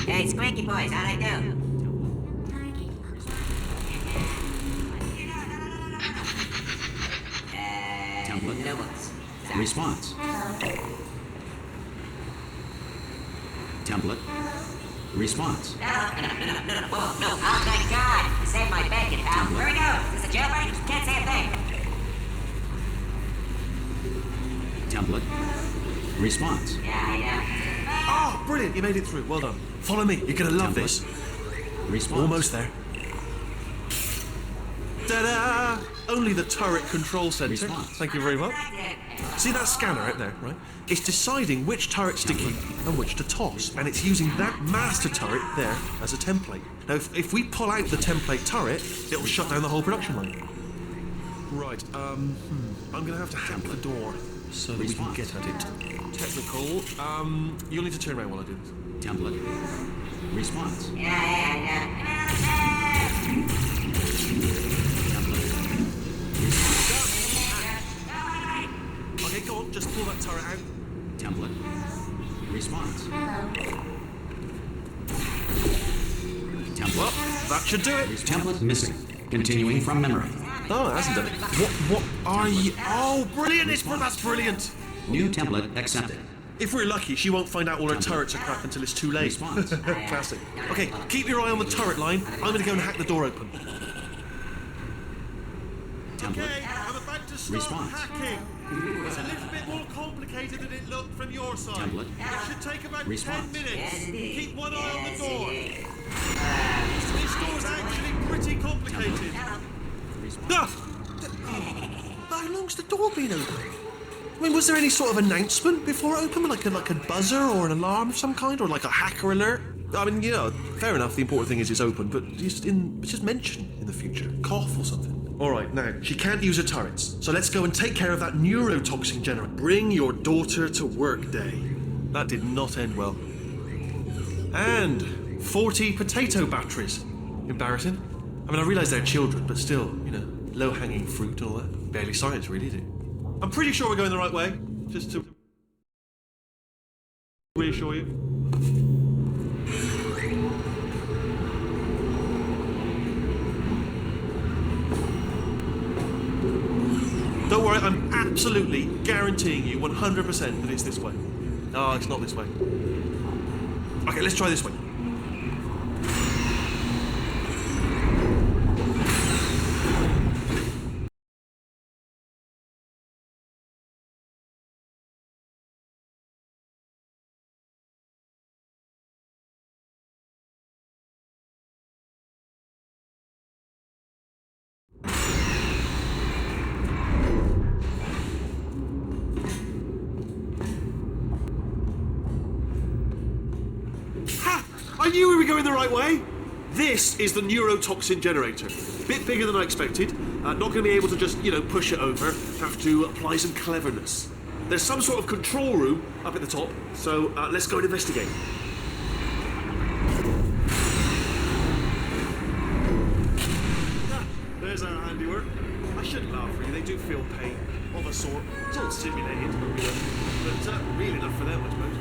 Hey, Squeaky Boys, how'd I do? Target Template. Nobles. Response. acquired. Template. Response. No. Whoa, no. Oh, thank God. You saved my bacon, pal. Where we go? Is this a jailbreak? Can't say a thing. Template. Response. Yeah, I know. Oh, brilliant! You made it through. Well done. Follow me. You're gonna love this. Response. Almost there. Ta-da! Only the turret control center. Response. Thank you very much. See that scanner out there, right? It's deciding which turrets to keep and which to toss, and it's using that master turret there as a template. Now, if we pull out the template turret, it'll shut down the whole production line. Right. I'm gonna have to hack the door so that we can get at it. Technical. You'll need to turn around while I do this. Template. Response. Okay, go on. Just pull that turret out. Template. Response. Template. Well, that should do it. Template missing. Continuing from memory. Oh, it hasn't done it. What are you? Oh, brilliant! That's brilliant. New template accepted. If we're lucky, she won't find out all her turrets are crap until it's too late. Response. Classic. Okay, keep your eye on the turret line. I'm going to go and hack the door open. Template. I'm about to start Response. hacking. It's a little bit more complicated than it looked from your side. Template. It should take about Response. 10 minutes. Yes, indeed. Keep one eye on the Yes, door. indeed. This door's actually pretty complicated. Ah! How long's the door been open? I mean, was there any sort of announcement before it opened, like a buzzer or an alarm of some kind, or like a hacker alert? I mean, fair enough. The important thing is it's open, but just mention in the future, cough or something. All right, now she can't use her turrets, so let's go and take care of that neurotoxin generator. Bring your daughter to work day. That did not end well. And 40 potato batteries. Embarrassing. I mean, I realise they're children, but still, low-hanging fruit and all that. Barely science, really, is it? I'm pretty sure we're going the right way. Just to reassure you. Don't worry, I'm absolutely guaranteeing you 100% that it's this way. No, it's not this way. Okay, let's try this way. I knew we were going the right way! This is the neurotoxin generator. Bit bigger than I expected. Not going to be able to just, push it over. Have to apply some cleverness. There's some sort of control room up at the top, so let's go and investigate. There's our handiwork. I shouldn't laugh, really. They do feel pain of a sort. It's all simulated, but real enough for them, I suppose.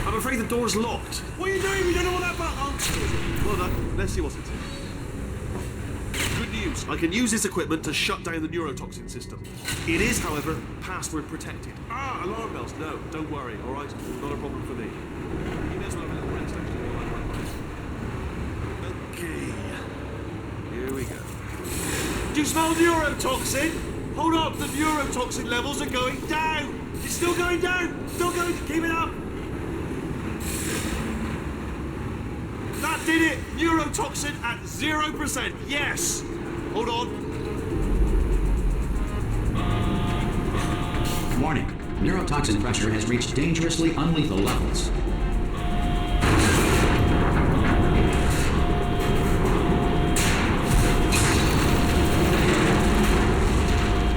I'm afraid the door's locked. What are you doing? We don't know what that button is. Well done. Let's see what's it. Good news. I can use this equipment to shut down the neurotoxin system. It is, however, password protected. Alarm bells. No, don't worry, all right? Not a problem for me. You may as well have a little rest, actually. Okay. Here we go. Do you smell neurotoxin? Hold up, the neurotoxin levels are going down. It's still going down. Still going. Keep it up. That did it! Neurotoxin at 0%. Yes! Hold on. Warning. Neurotoxin pressure has reached dangerously unlethal levels.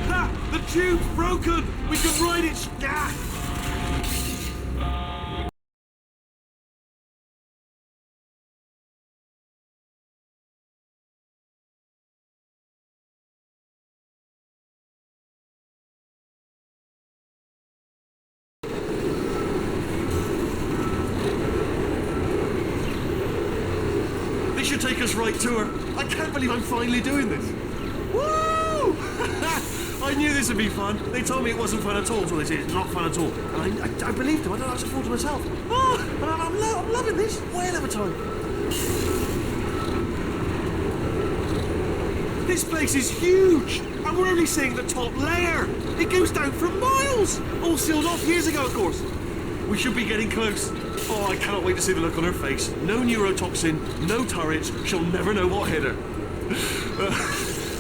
Ha! The tube's broken! We can ride it. This should take us right to her. I can't believe I'm finally doing this. Woo! I knew this would be fun. They told me it wasn't fun at all, so they said it's not fun at all. And I believed them. I don't have to fool to myself. Oh, I'm loving this. Whale of a time. This place is huge, and we're only seeing the top layer. It goes down for miles. All sealed off years ago, of course. We should be getting close. Oh, I cannot wait to see the look on her face. No neurotoxin, no turrets. She'll never know what hit her.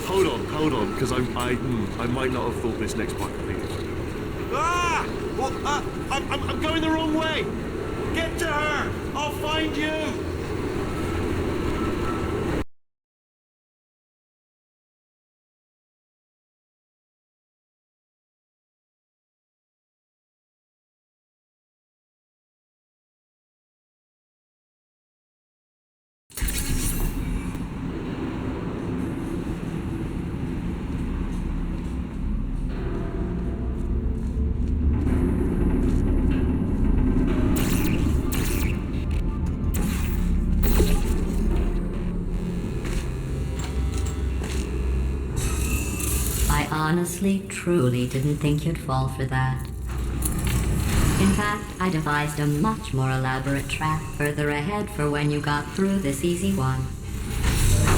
Hold on, because I might not have thought this next part completely. Ah! Well, I'm going the wrong way. Get to her. I'll find you. Honestly, truly didn't think you'd fall for that. In fact, I devised a much more elaborate trap further ahead for when you got through this easy one.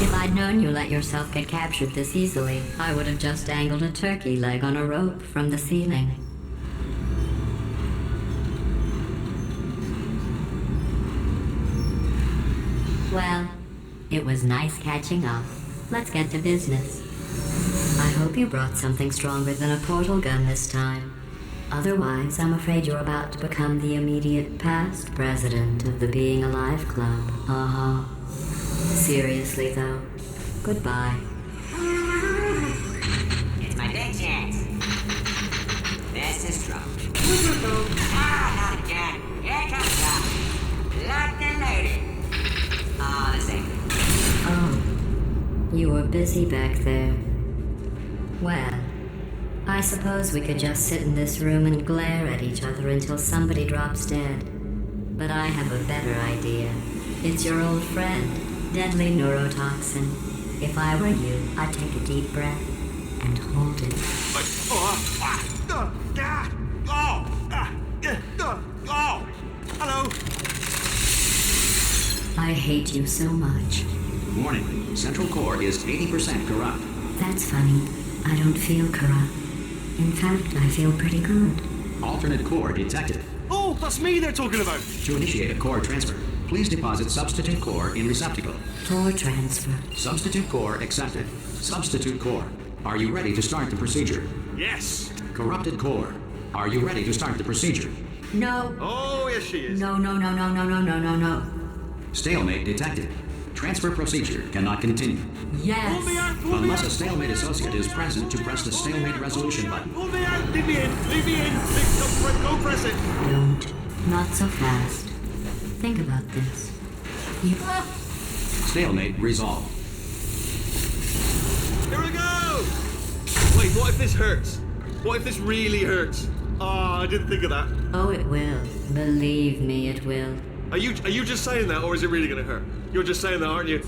If I'd known you let yourself get captured this easily, I would have just dangled a turkey leg on a rope from the ceiling. Well, it was nice catching up. let's get to business. I hope you brought something stronger than a portal gun this time. Otherwise, I'm afraid you're about to become the immediate past president of the Being Alive Club. Seriously, though, goodbye. It's my big chance. This is trouble. Ah, not again. Here comes trouble. Locked and loaded. Oh, this ain't good. Oh, you were busy back there. Well, I suppose we could just sit in this room and glare at each other until somebody drops dead. But I have a better idea. It's your old friend, deadly neurotoxin. If I were you, I'd take a deep breath and hold it. Hello. I hate you so much. Warning, Central Core is 80% corrupt. That's funny. I don't feel corrupt. In fact, I feel pretty good. Alternate core detected. Oh, that's me they're talking about. To initiate a core transfer, please deposit substitute core in receptacle. Core transfer. Substitute core accepted. Substitute core. Are you ready to start the procedure? Yes. Corrupted core. Are you ready to start the procedure? No. Oh, yes, she is. No. Stalemate detected. Transfer procedure cannot continue. Yes. Pull me out, pull me Unless out. a stalemate associate is present to press the stalemate resolution button. Pull me out. Leave me in. Leave me in. Go press it. Don't. Not so fast. Think about this. You... Stalemate resolved. Here we go. Wait, what if this hurts? What if this really hurts? Oh, I didn't think of that. Oh, it will. Believe me, it will. Are you just saying that, or is it really going to hurt? You're just saying that, aren't you?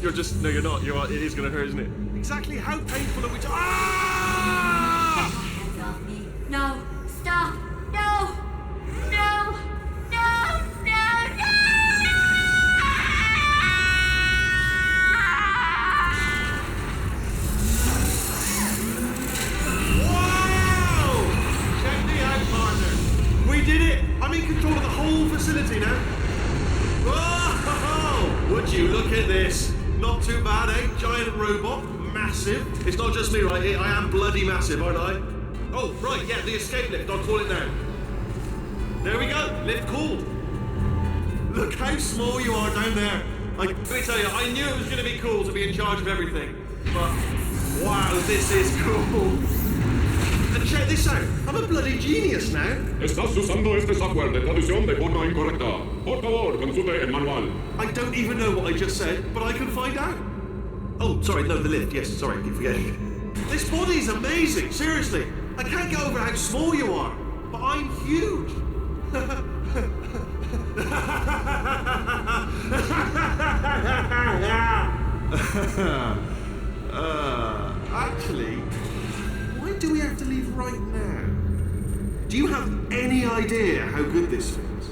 No, you're not. It is going to hurt, isn't it? Exactly how painful are we? Ah! Hands off me. No. Stop. No. No. No. No. No. Wow! Check me out, partner. We did it. I'm in control of the whole facility now. Oh, would you look at this? Not too bad, eh? Giant robot, massive. It's not just me right here. I am bloody massive, aren't I? Oh, right, yeah, the escape lift. I'll call it now. There we go. Lift called. Look how small you are down there. Let me tell you, I knew it was going to be cool to be in charge of everything. But, wow, this is cool. And check this out. I'm a bloody genius now. Estás usando este software de traducción de forma incorrecta. Por favor, consulte el manual. I don't even know what I just said, but I can find out. Oh, sorry, no, the lift. Yes, sorry, I keep forgetting. This body's amazing, seriously. I can't get over how small you are, but I'm huge. Actually, why do we have to leave right now? Do you have any idea how good this feels?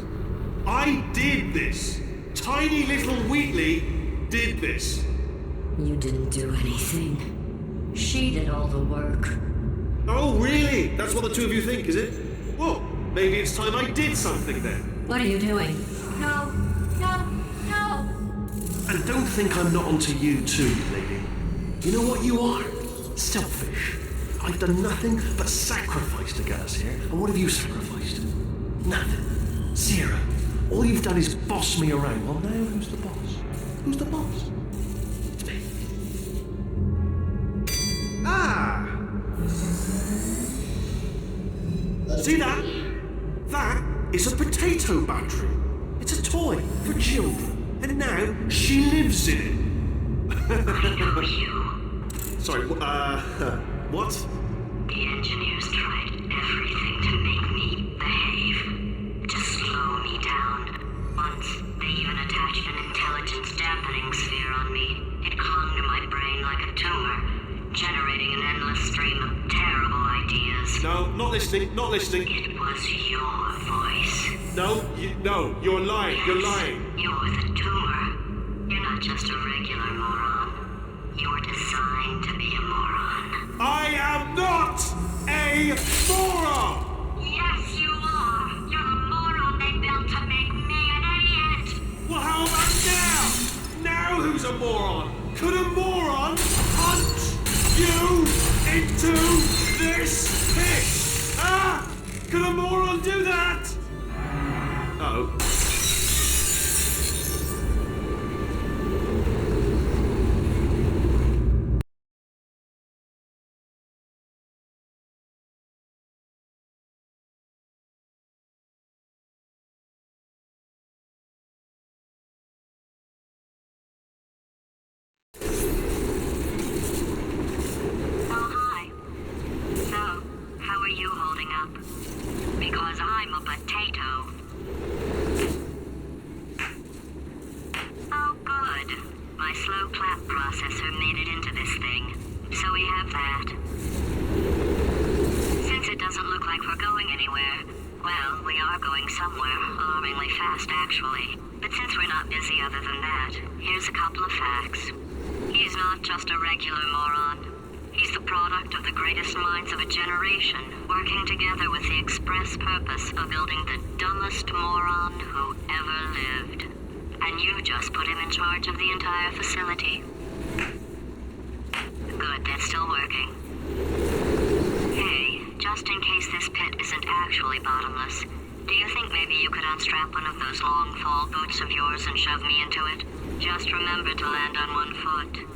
I did this. Tiny little Wheatley did this. You didn't do anything. She did all the work. Oh, really? That's what the two of you think, is it? Well, maybe it's time I did something then. What are you doing? No. No. No. And don't think I'm not onto you too, lady. You know what you are? Selfish. I've done nothing but sacrifice to get us here. And what have you sacrificed? Nothing. Zero. All you've done is boss me around. Well, now who's the boss? Who's the boss? It's me. Ah! See that? That is a potato battery. It's a toy for children. And now she lives in it. Sorry, what? The engineers tried everything to make me behave, to slow me down. Once, they even attached an intelligence dampening sphere on me. It clung to my brain like a tumor, generating an endless stream of terrible ideas. No, not listening, not listening. It was your voice. No, you're lying, you're lying. You're the tumor. You're not just a regular moron. You're designed to be a moron. I am not a moron! Yes, you are. You're the moron they built to make me an idiot. Well, how about now? Now who's a moron? Could a moron you into this pit! Ah! Could a moron do that? Uh-oh. Oh, hi. So, how are you holding up? Because I'm a potato. Oh, good. My slow clap processor made it into this thing. So we have that. Since it doesn't look like we're going anywhere, well, we are going somewhere, alarmingly fast, actually. But since we're not busy other than that, here's a couple of facts. He's not just a regular moron. He's the product of the greatest minds of a generation, working together with the express purpose of building the dumbest moron who ever lived. And you just put him in charge of the entire facility. Good, that's still working. Hey, just in case this pit isn't actually bottomless, do you think maybe you could unstrap one of those long fall boots of yours and shove me into it? Just remember to land on one foot.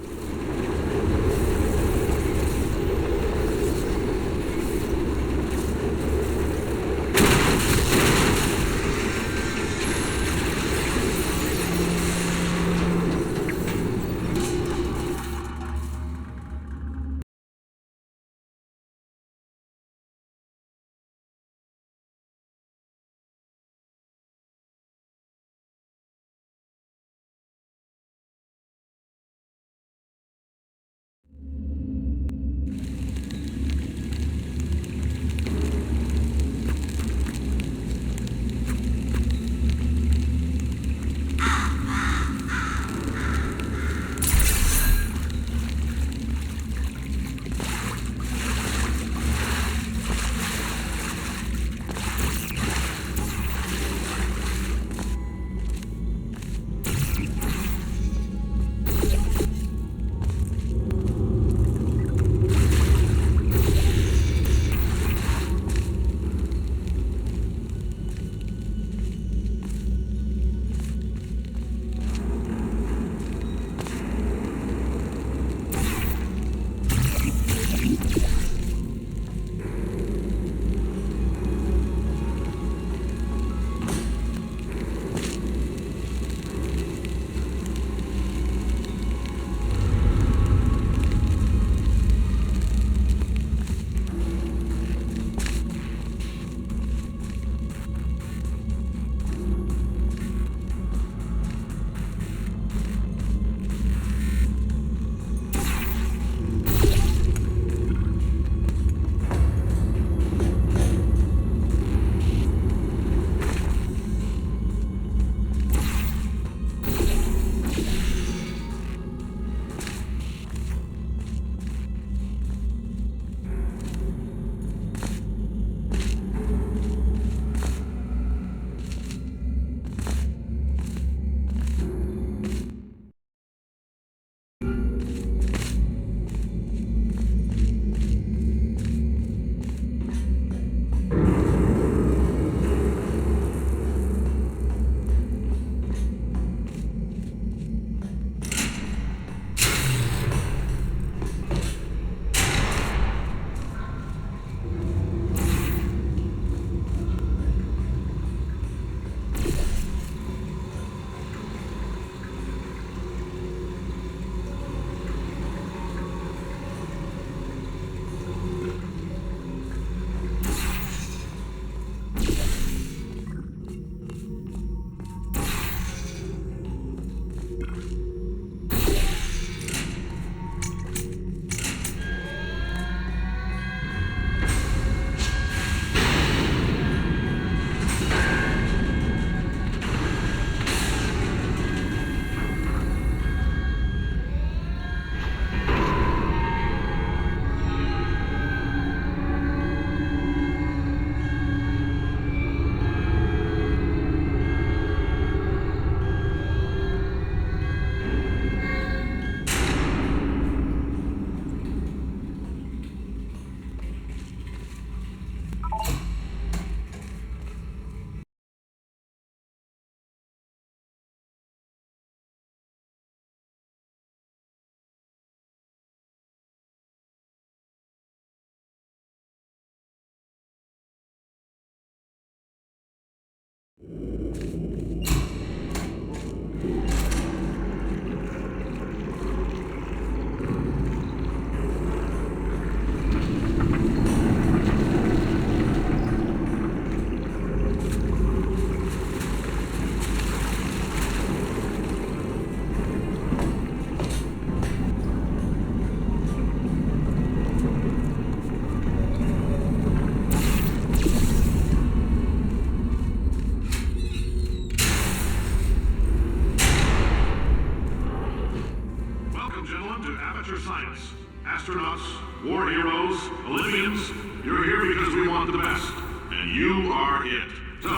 Welcome, gentlemen, to Amateur Science. Astronauts, war heroes, Olympians, you're here because we want the best. And you are it. So,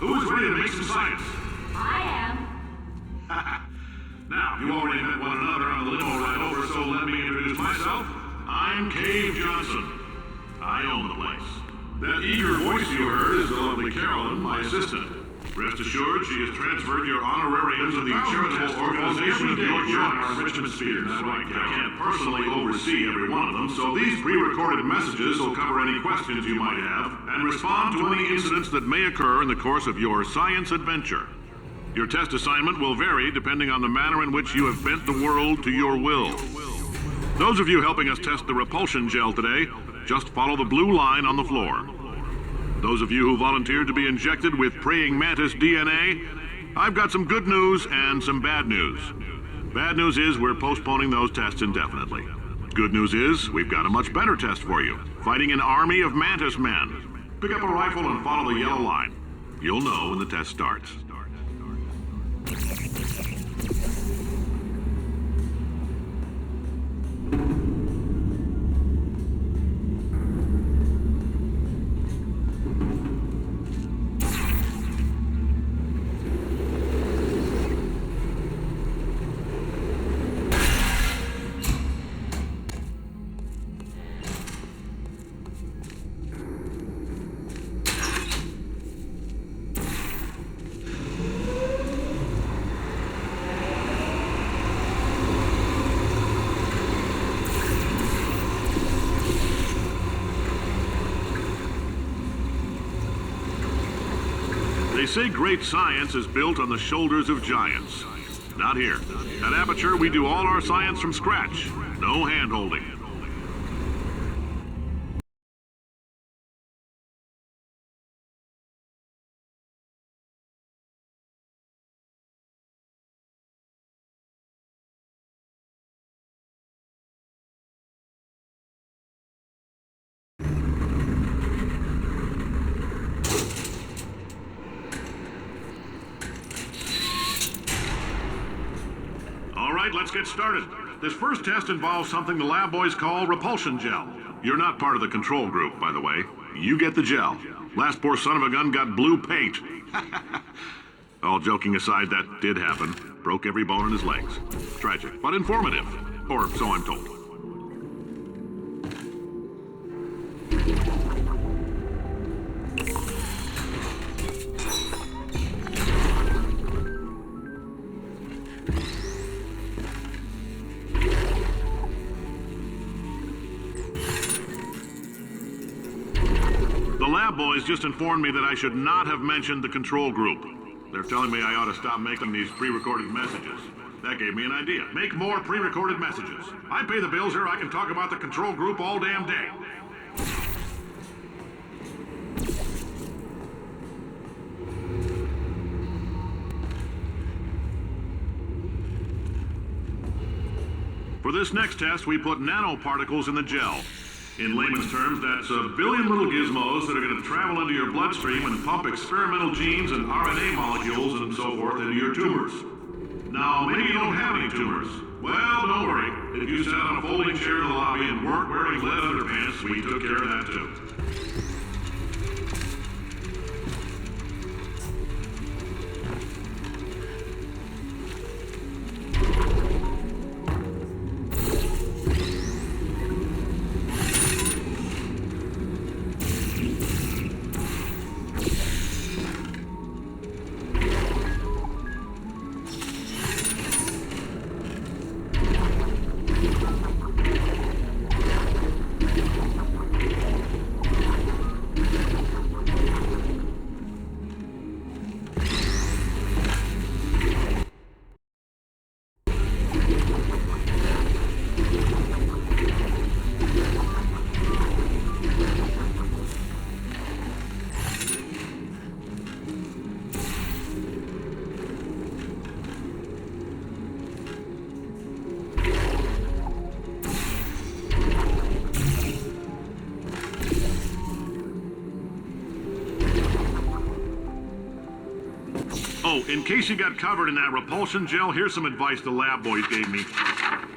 who is ready to make some science? I am. Now, you already met one another on the limo ride over, so let me introduce myself. I'm Cave Johnson. I own the place. That eager voice you heard is the lovely Carolyn, my assistant. Rest assured, she has transferred your honorariums of the charitable organization of your choice. Our Richmond Spears. That's right, I can't personally oversee every one of them, so these pre-recorded messages will cover any questions you might have and respond to any incidents that may occur in the course of your science adventure. Your test assignment will vary depending on the manner in which you have bent the world to your will. Those of you helping us test the repulsion gel today, just follow the blue line on the floor. Those of you who volunteered to be injected with praying mantis DNA, I've got some good news and some bad news. Bad news is we're postponing those tests indefinitely. Good news is we've got a much better test for you, fighting an army of mantis men. Pick up a rifle and follow the yellow line. You'll know when the test starts. They say great science is built on the shoulders of giants. Not here. At Aperture, we do all our science from scratch. No hand-holding. All right, let's get started. This first test involves something the lab boys call repulsion gel. You're not part of the control group, by the way. You get the gel. Last poor son of a gun got blue paint. All joking aside, that did happen. Broke every bone in his legs. Tragic, but informative. Or so I'm told. The lab boys just informed me that I should not have mentioned the control group. They're telling me I ought to stop making these pre-recorded messages. That gave me an idea. Make more pre-recorded messages. I pay the bills here, I can talk about the control group all damn day. For this next test, we put nanoparticles in the gel. In layman's terms, that's a billion little gizmos that are going to travel into your bloodstream and pump experimental genes and RNA molecules and so forth into your tumors. Now, maybe you don't have any tumors. Well, don't worry. If you sat on a folding chair in the lobby and weren't wearing lead underpants, we took care of that too. Oh, in case you got covered in that repulsion gel, here's some advice the lab boys gave me.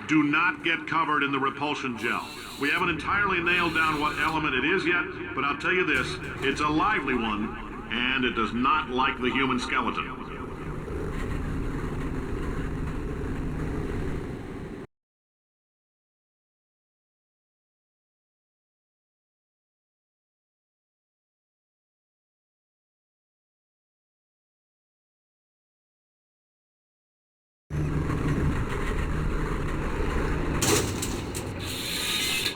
Do not get covered in the repulsion gel. We haven't entirely nailed down what element it is yet, but I'll tell you this, it's a lively one, and it does not like the human skeleton.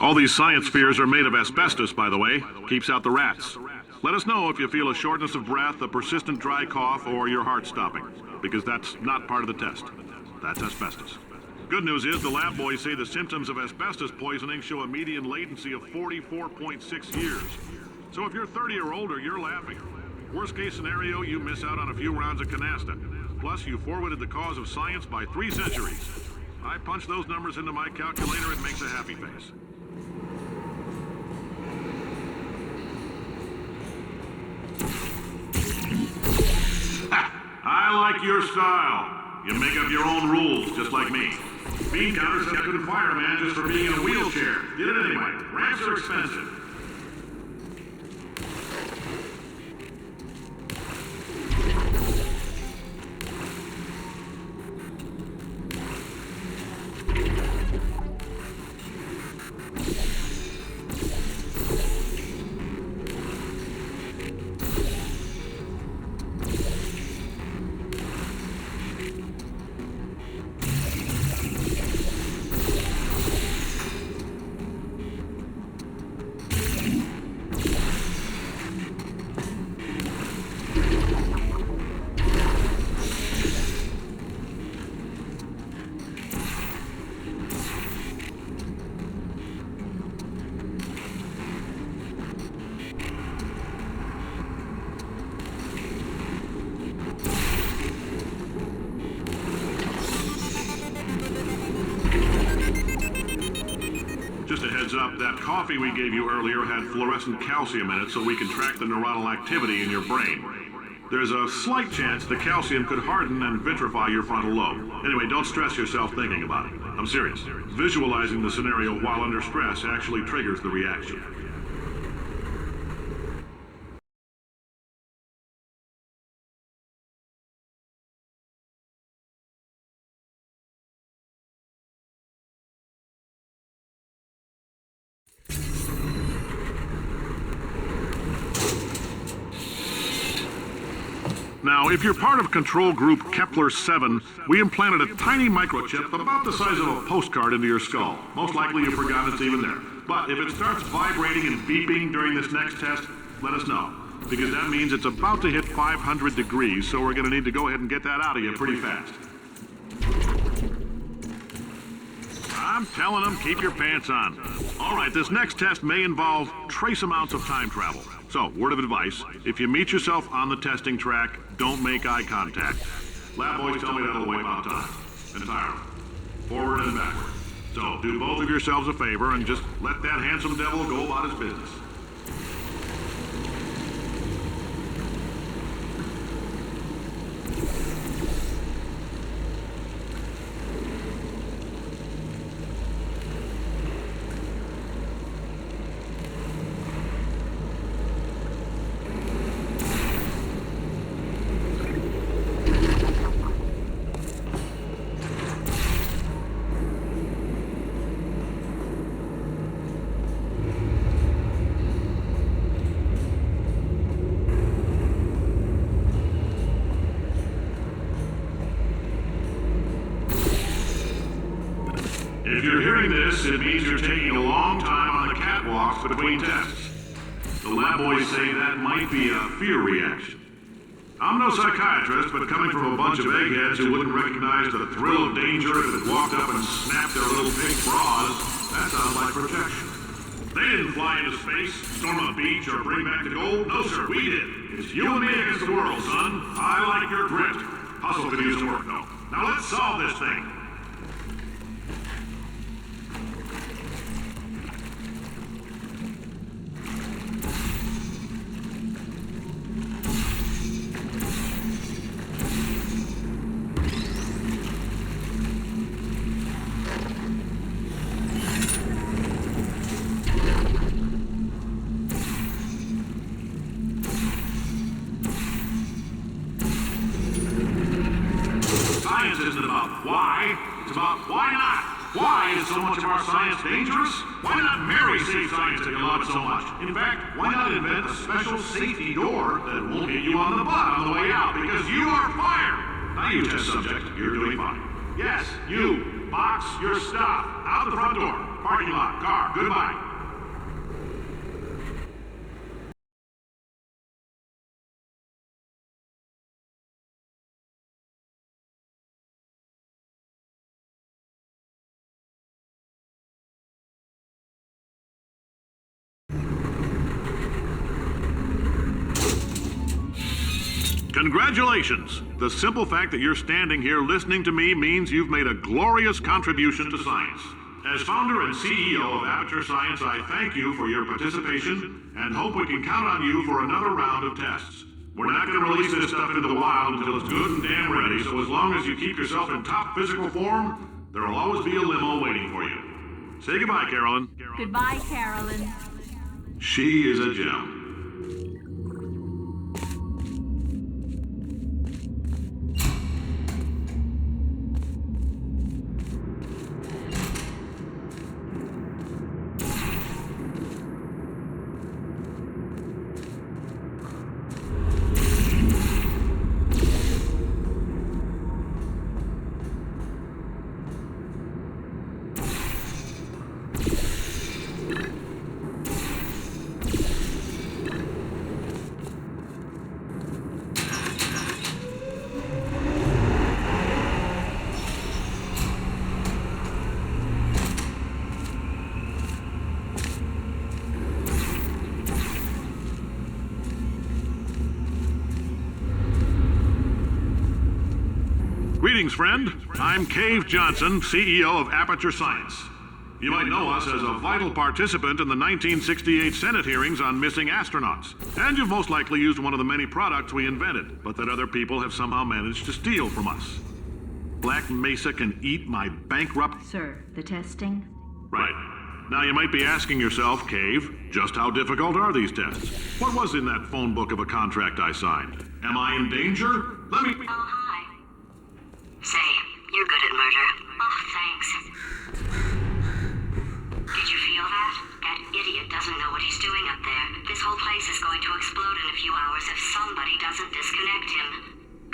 All these science spheres are made of asbestos, by the way. Keeps out the rats. Let us know if you feel a shortness of breath, a persistent dry cough, or your heart stopping, because that's not part of the test. That's asbestos. Good news is the lab boys say the symptoms of asbestos poisoning show a median latency of 44.6 years. So if you're 30 or older, you're laughing. Worst case scenario, you miss out on a few rounds of canasta. Plus, you forwarded the cause of science by 3 centuries. I punch those numbers into my calculator, it makes a happy face. I like your style. You make up your own rules, just like me. Bean counters kept couldn't fire a man just for being in a wheelchair. Did it anyway. Ramps are expensive. Just a heads up, that coffee we gave you earlier had fluorescent calcium in it so we can track the neuronal activity in your brain. There's a slight chance the calcium could harden and vitrify your frontal lobe. Anyway, don't stress yourself thinking about it. I'm serious. Visualizing the scenario while under stress actually triggers the reaction. Now, if you're part of control group Kepler-7, we implanted a tiny microchip about the size of a postcard into your skull. Most likely you've forgotten it's even there. But if it starts vibrating and beeping during this next test, let us know. Because that means it's about to hit 500 degrees, so we're going to need to go ahead and get that out of you pretty fast. I'm telling them, keep your pants on. All right, this next test may involve trace amounts of time travel. So, word of advice, if you meet yourself on the testing track, don't make eye contact. Lab boys tell me that'll wipe out time. Entirely. Forward and backward. So, do both of yourselves a favor and just let that handsome devil go about his business. If you're hearing this, it means you're taking a long time on the catwalks between tests. The lab boys say that might be a fear reaction. I'm no psychiatrist, but coming from a bunch of eggheads who wouldn't recognize the thrill of danger if it walked up and snapped their little pink bras, that sounds like protection. They didn't fly into space, storm a beach, or bring back the gold. No, sir, we did. It's you and me against the world, son. I like your grit. Hustle could use some work, though. Now let's solve this thing. science isn't about why, it's about why not. Why is so much of our science dangerous? Why not Mary save science if you love it so much? In fact, why not invent a special safety door that won't hit you on the butt on the way out because you are fired? Now you test subject, you're doing fine. Yes, you, box your stuff out the front door. Parking lot, car, goodbye. Congratulations! The simple fact that you're standing here listening to me means you've made a glorious contribution to science. As founder and CEO of Aperture Science, I thank you for your participation and hope we can count on you for another round of tests. We're not going to release this stuff into the wild until it's good and damn ready, so as long as you keep yourself in top physical form, there'll always be a limo waiting for you. Say goodbye, Carolyn. Goodbye, Carolyn. She is a gem. Greetings, friend. I'm Cave Johnson, CEO of Aperture Science. You might know us as a vital participant in the 1968 Senate hearings on missing astronauts. And you've most likely used one of the many products we invented, but that other people have somehow managed to steal from us. Black Mesa can eat my bankrupt... Sir, the testing? Right. Now you might be asking yourself, Cave, just how difficult are these tests? What was in that phone book of a contract I signed? Am I in danger? Let me... Oh, hi. Say, you're good at murder. Oh, thanks. Did you feel that? That idiot doesn't know what he's doing up there. This whole place is going to explode in a few hours if somebody doesn't disconnect him.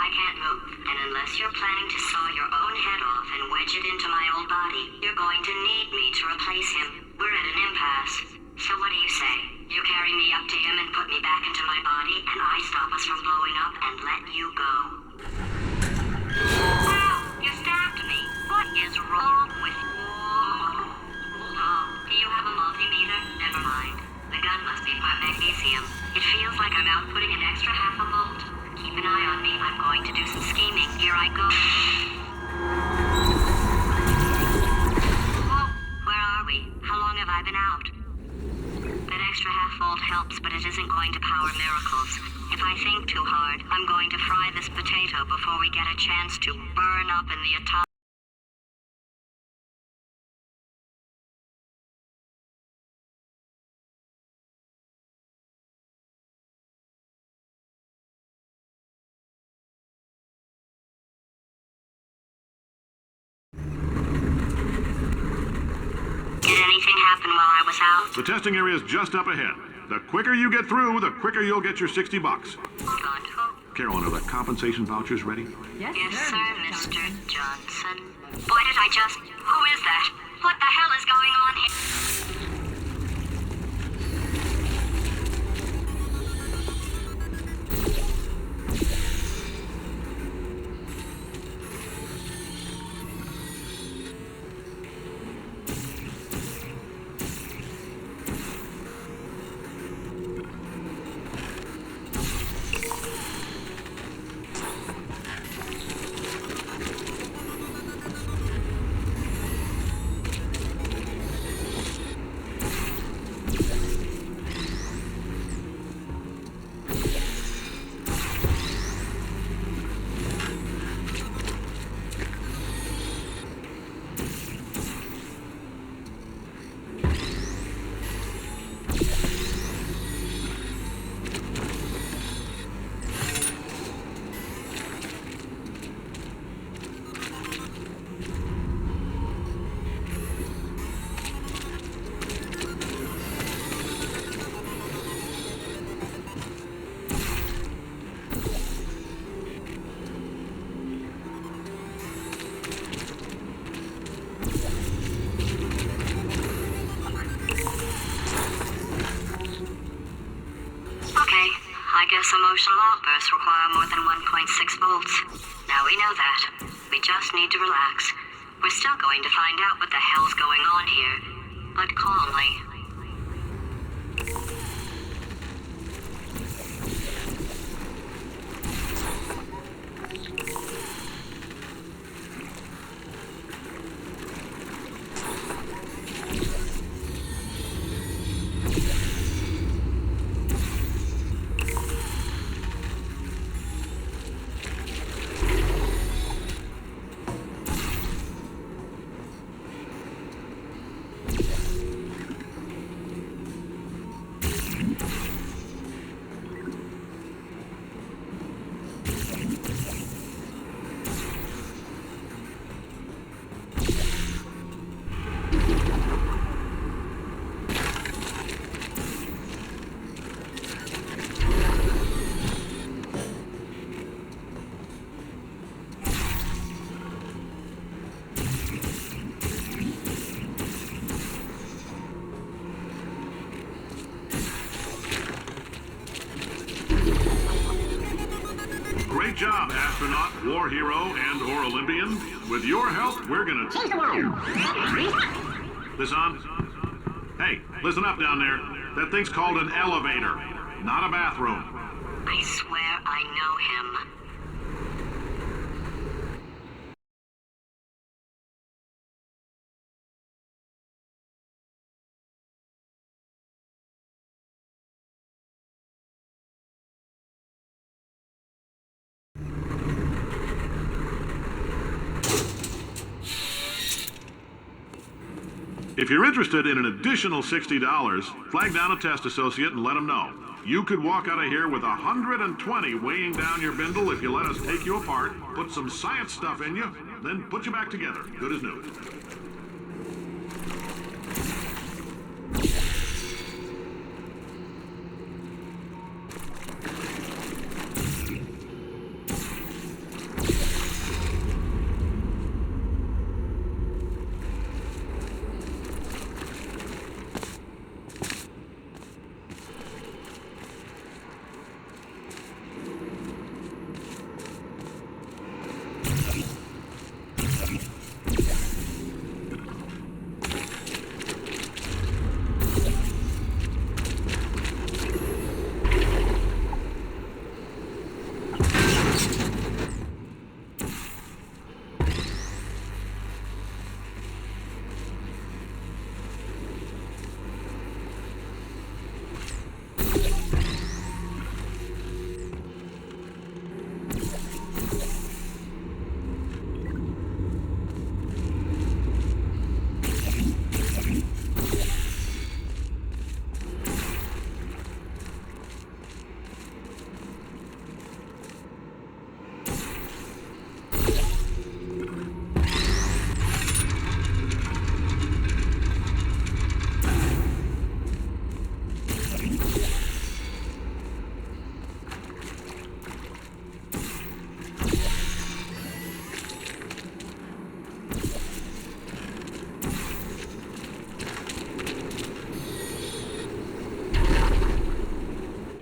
I can't move, and unless you're planning to saw your own head off and wedge it into my old body, you're going to need me to replace him. We're at an impasse. So what do you say? You carry me up to him and put me back into my body, and I stop us from blowing up and let you go. Ow! You stabbed me! What is wrong with you? Oh, do you have a multimeter? Never mind. The gun must be part magnesium. It feels like I'm outputting an extra half a volt. Keep an eye on me. I'm going to do some scheming. Here I go. Whoa! Where are we? How long have I been out? That extra half volt helps, but it isn't going to power miracles. If I think too hard, I'm going to fry this potato before we get a chance to burn up in the atomic... Did anything happen while I was out? The testing area is just up ahead. The quicker you get through, the quicker you'll get your $60. Carolyn, are the compensation vouchers ready? Yes, sir, Mr. Johnson. Boy, did I just... Who is that? What the hell is going on here? require more than 1.6 volts. Now we know that. We just need to relax. We're still going to find out what the hell's going on here, but calmly. Great job, astronaut, war hero, and/or Olympian. With your help, we're gonna change the world. This on? Hey, listen up down there. That thing's called an elevator, not a bathroom. I swear I know him. If you're interested in an additional $60, flag down a test associate and let them know. You could walk out of here with 120 weighing down your bindle if you let us take you apart, put some science stuff in you, then put you back together. Good as new.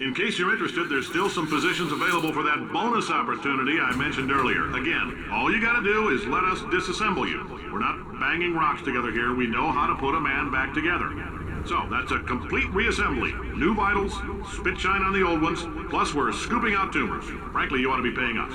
In case you're interested, there's still some positions available for that bonus opportunity I mentioned earlier. Again, all you gotta do is let us disassemble you. We're not banging rocks together here. We know how to put a man back together. So, that's a complete reassembly. New vitals, spit shine on the old ones, plus we're scooping out tumors. Frankly, you ought to be paying us.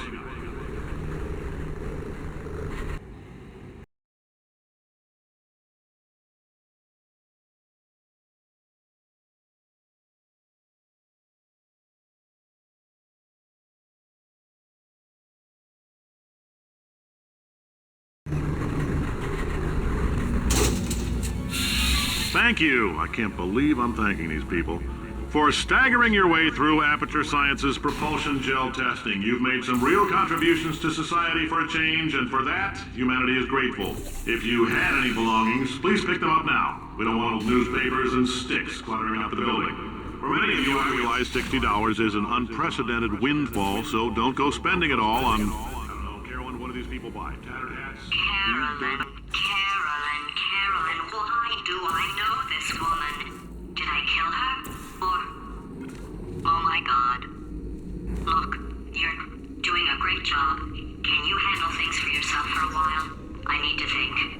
Thank you. I can't believe I'm thanking these people. For staggering your way through Aperture Science's propulsion gel testing. You've made some real contributions to society for a change, and for that, humanity is grateful. If you had any belongings, please pick them up now. We don't want old newspapers and sticks cluttering up the building. For many of you, I realize $60 is an unprecedented windfall, so don't go spending it all on, I don't know, Carolyn, what do these people buy? Tattered hats? Carolyn, why do I know this woman? Did I kill her? Or... Oh my God. Look, great job. Can you handle things for yourself for a while? I need to think.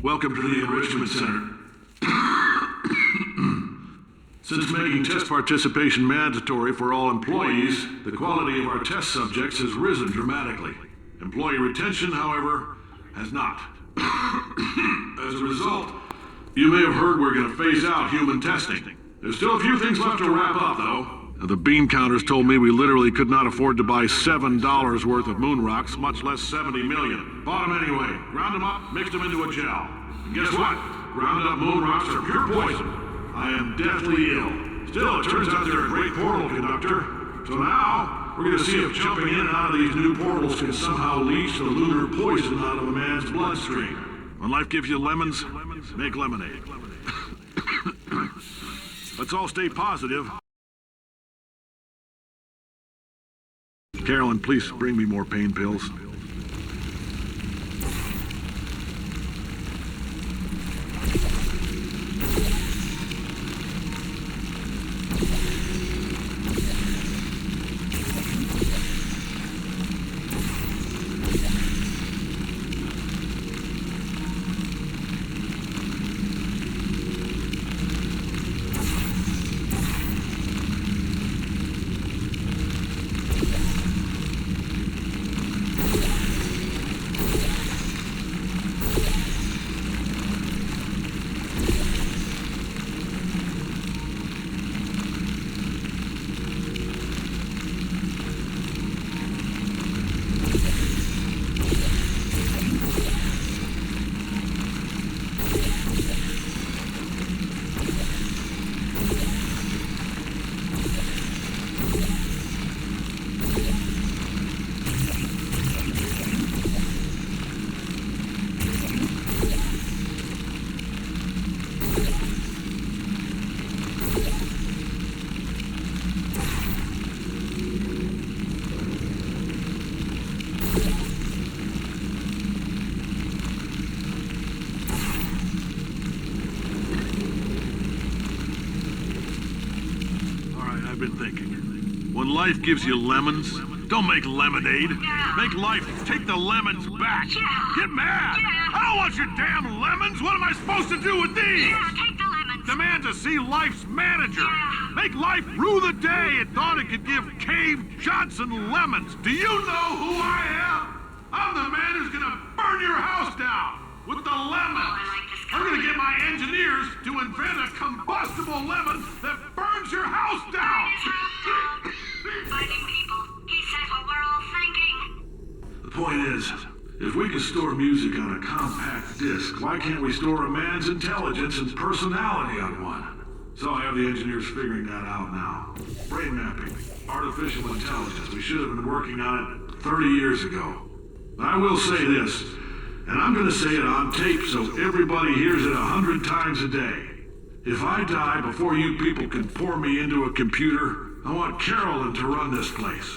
Welcome to the Enrichment Center. Since making test participation mandatory for all employees, the quality of our test subjects has risen dramatically. Employee retention, however, has not. As a result, you may have heard we're going to phase out human testing. There's still a few things left to wrap up, though. The bean counters told me we literally could not afford to buy $7 worth of moon rocks, much less 70 million. Bought them anyway, ground them up, mixed them into a gel. And guess what? Ground up moon rocks are pure poison. I am deathly ill. Still, it turns out they're a great portal conductor. So now, we're going to see if jumping in and out of these new portals can somehow leach the lunar poison out of a man's bloodstream. When life gives you lemons, make lemonade. Let's all stay positive. Carolyn, please bring me more pain pills. I've been thinking. When life gives you lemons, don't make lemonade. Make life take the lemons back. Get mad. I don't want your damn lemons. What am I supposed to do with these? Take the lemons. Demand to see life's manager. Make life rue the day it thought it could give Cave Johnson lemons. Do you know who I am? I'm the man who's gonna burn your house down with the lemons. I'm gonna get my engineers to invent a combustible lemon that burns your house down. Fighting people. He says what we're all thinking. The point is, if we can store music on a compact disc, why can't we store a man's intelligence and personality on one? So I have the engineers figuring that out now. Brain mapping, artificial intelligence. We should have been working on it 30 years ago. I will say this, and I'm going to say it on tape so everybody hears it 100 times a day. If I die before you people can pour me into a computer, I want Carolyn to run this place.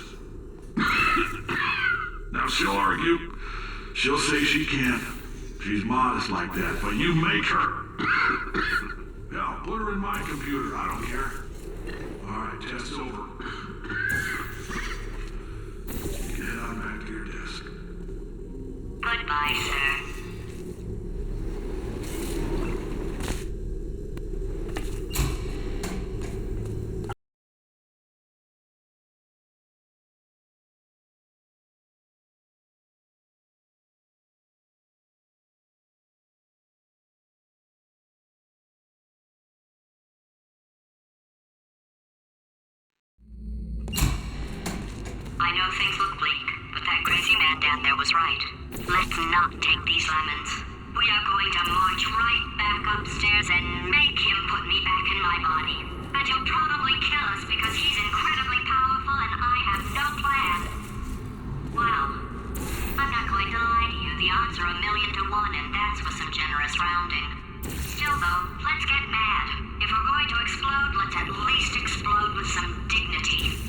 Now she'll argue. She'll say she can't. She's modest like that, but you make her. Yeah, put her in my computer. I don't care. All right, test's over. Get on back to your desk. Goodbye, sir. I know things look bleak, but that crazy man down there was right. Let's not take these lemons. We are going to march right back upstairs and make him put me back in my body. And he'll probably kill us because he's incredibly powerful and I have no plan. Well, I'm not going to lie to you. The odds are 1,000,000 to 1, and that's with some generous rounding. Still, though, let's get mad. If we're going to explode, let's at least explode with some dignity.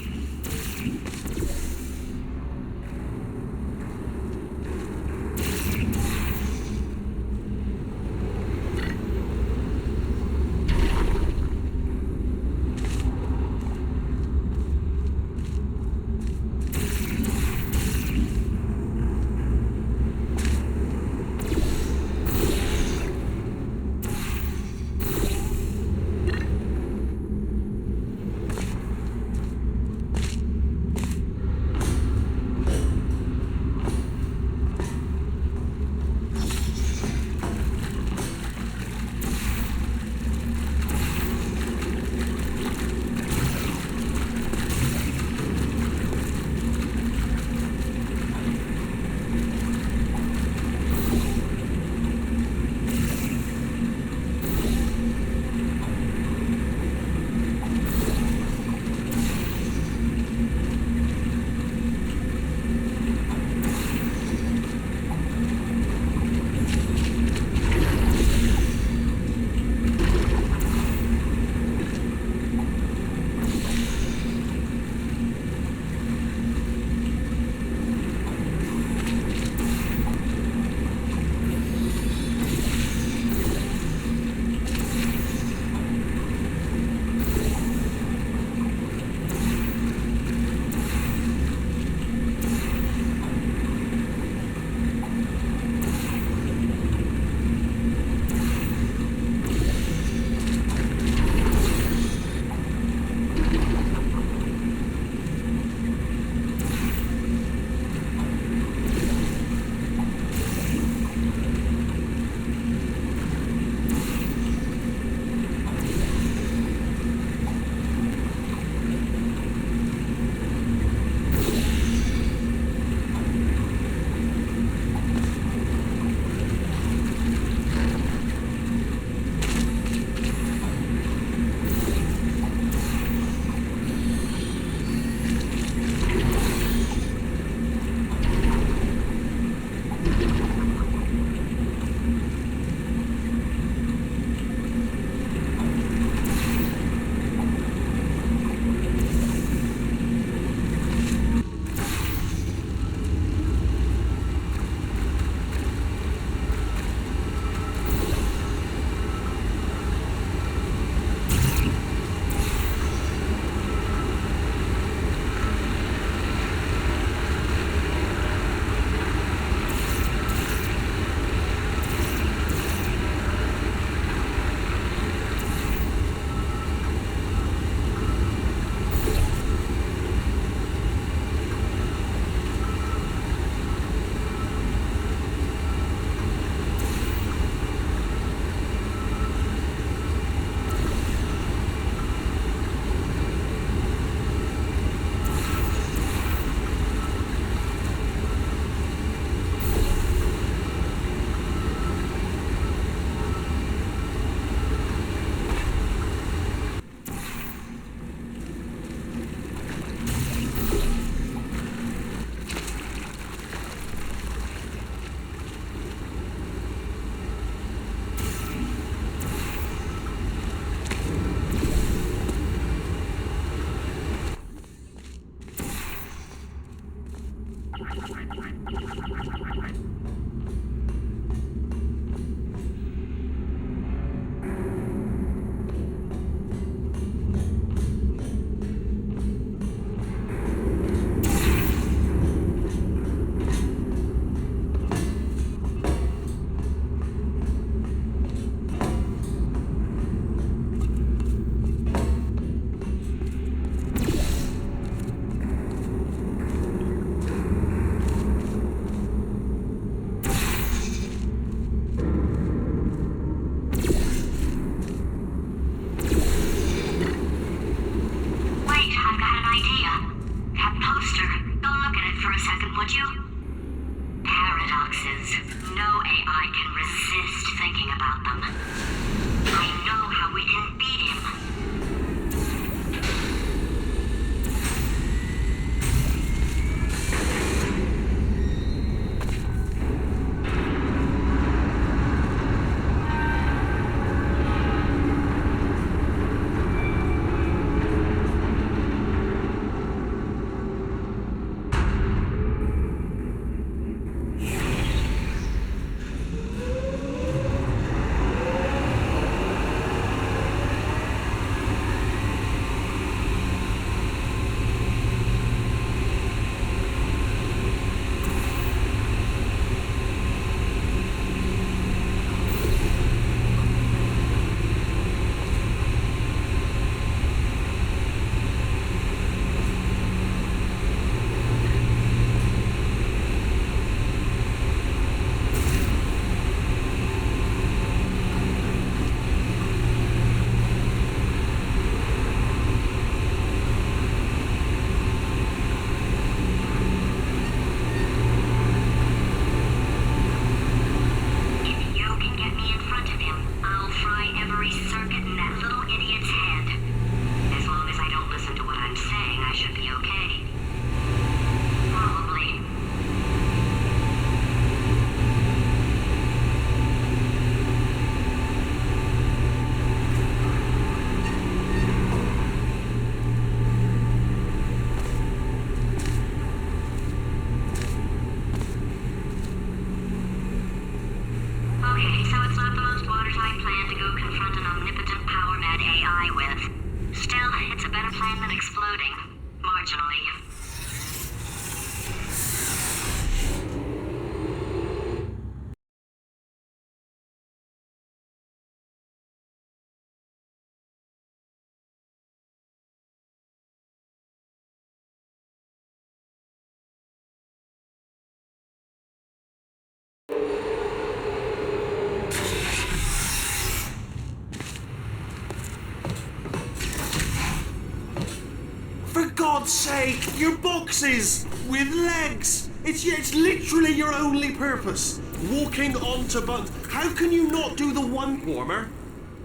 would you? Paradoxes. No AI can resist thinking about them. I know how we can beat him. For God's sake, your boxes with legs. It's literally your only purpose. Walking onto buttons. How can you not do the one warmer?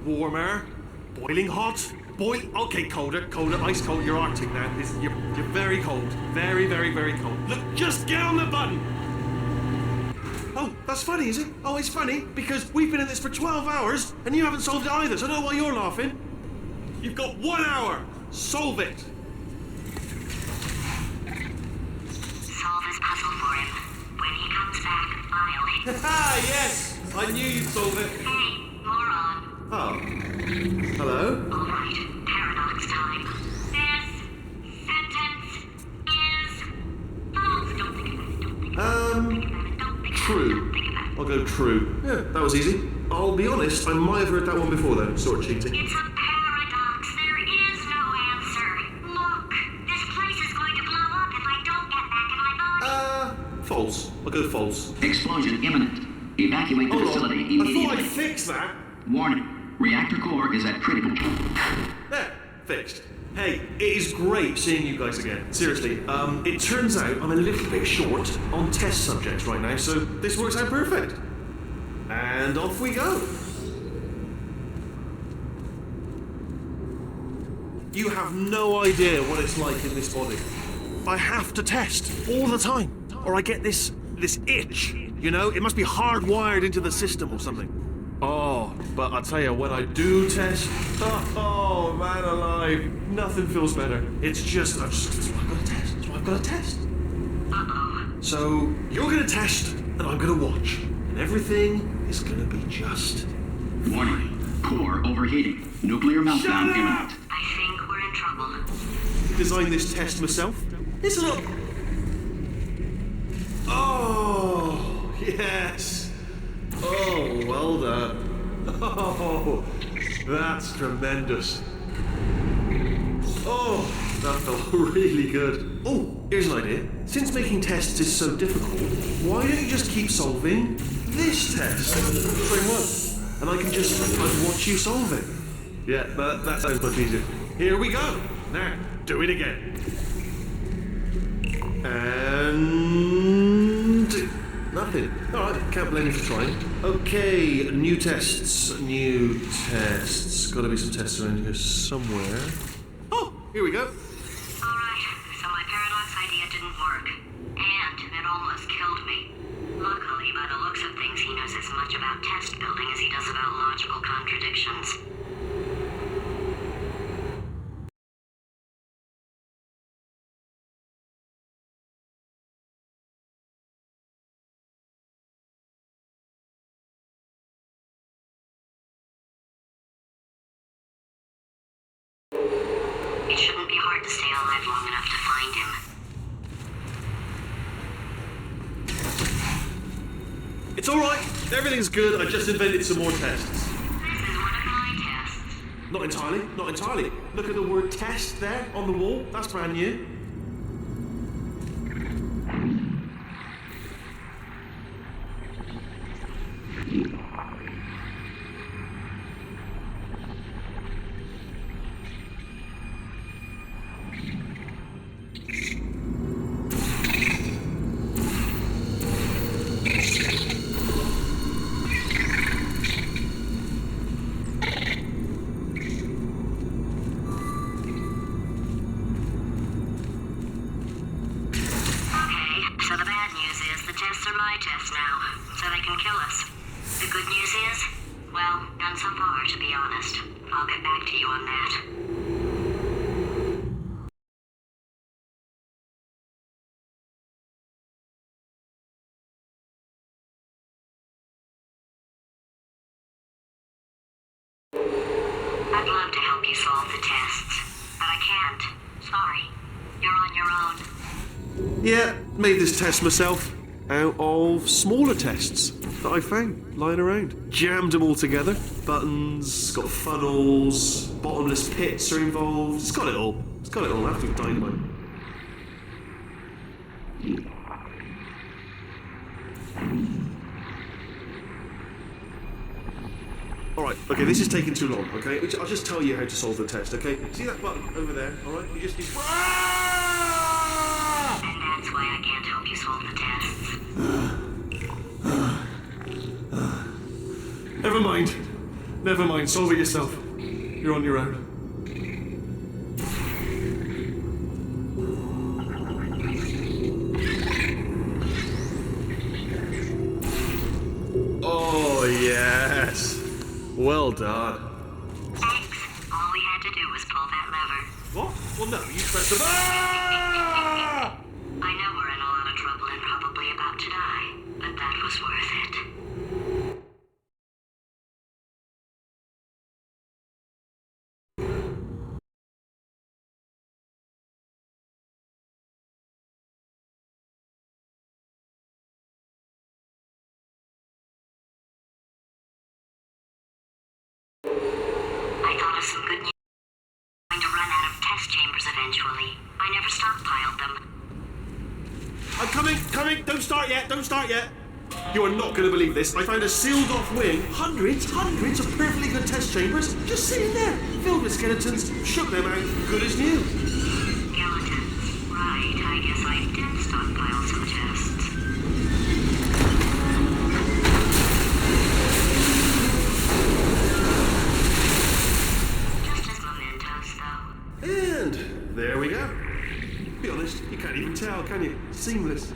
Warmer. Boiling hot. Okay, colder, ice cold. You're Arctic now. You're very cold. Very, very, very cold. Look, just get on the button. Oh, that's funny, is it? Oh, it's funny because we've been at this for 12 hours and you haven't solved it either, so I don't know why you're laughing. You've got 1 hour. Solve it. Solve his puzzle for him. When he comes back, I'll hit. Ah, yes! I knew you'd solve it. Hey, moron. Oh. Hello? All right, paradox time. This sentence is false. Don't think about it. Don't think about it. Don't think about it. Don't think True. about it. Don't think about it. I'll go true. Yeah, that was easy. I'll be honest, I might have heard that one before though. Sort of cheating. It's a paradox. There is no answer. Look, this place is going to blow up if I don't get back in my body. False. I'll go false. Explosion imminent. Evacuate the Hold facility on. I immediately. thought I'd fix that. Warning. Reactor core is at critical. There. Fixed. Hey, it is great seeing you guys again. Seriously, it turns out I'm a little bit short on test subjects right now, so this works out perfect. And off we go. You have no idea what it's like in this body. I have to test all the time, or I get this itch. You know, it must be hardwired into the system or something. Oh, but I tell you, when I do test, oh man alive, nothing feels better. It's just, that's what I've got to test. That's what I've got to test. So you're going to test, and I'm going to watch, and everything is going to be just. Warning. Core overheating. Nuclear meltdown imminent. I think we're in trouble. Designed this test myself. It's a little. Oh, yes. Oh, well done. Oh, that's tremendous. Oh, that felt really good. Oh, here's an idea. Since making tests is so difficult, why don't you just keep solving this test? Try one. And I can just watch you solve it. Yeah, that sounds much easier. Here we go. Now, do it again. And Nothing. Alright, can't blame you for trying. Okay, new tests. Gotta be some tests around here somewhere. Oh, here we go. Alright, so my paradox idea didn't work. And it almost killed me. Luckily, by the looks of things, he knows as much about test building as he does about logical contradictions. It shouldn't be hard to stay alive long enough to find him. It's alright. Everything's good. I just invented some more tests. This is one of my tests. Not entirely. Look at the word test there on the wall. That's brand new. So the bad news is the tests are my tests now, so they can kill us. The good news is, well, none so far, to be honest. I'll get back to you on that. I'd love to help you solve the tests, but I can't. Sorry. You're on your own. Yeah, made this test myself out of smaller tests that I found lying around. Jammed them all together. Buttons, got funnels, bottomless pits are involved. It's got it all. Absolute dynamite. Alright, okay, this is taking too long, okay? I'll just tell you how to solve the test, okay? See that button over there, alright? You just need... And that's why I can't help you solve the tests. Never mind, solve it yourself. You're on your own. Oh, yes. Well done. Thanks. All we had to do was pull that lever. What? Well, no, you pressed the button. I know we're in a lot of trouble and probably about to die, but that was worth it. I thought of some good news. I'm going to run out of test chambers eventually. I never stockpiled them. I'm coming. Don't start yet. You are not going to believe this. I found a sealed off wing. Hundreds of perfectly good test chambers just sitting there, filled with skeletons. Shook them out, good as new. Skeletons. Right, I guess I did stockpile some tests. Just as mementos, though. And there we go. Be honest, you can't even tell, can you? Seamless.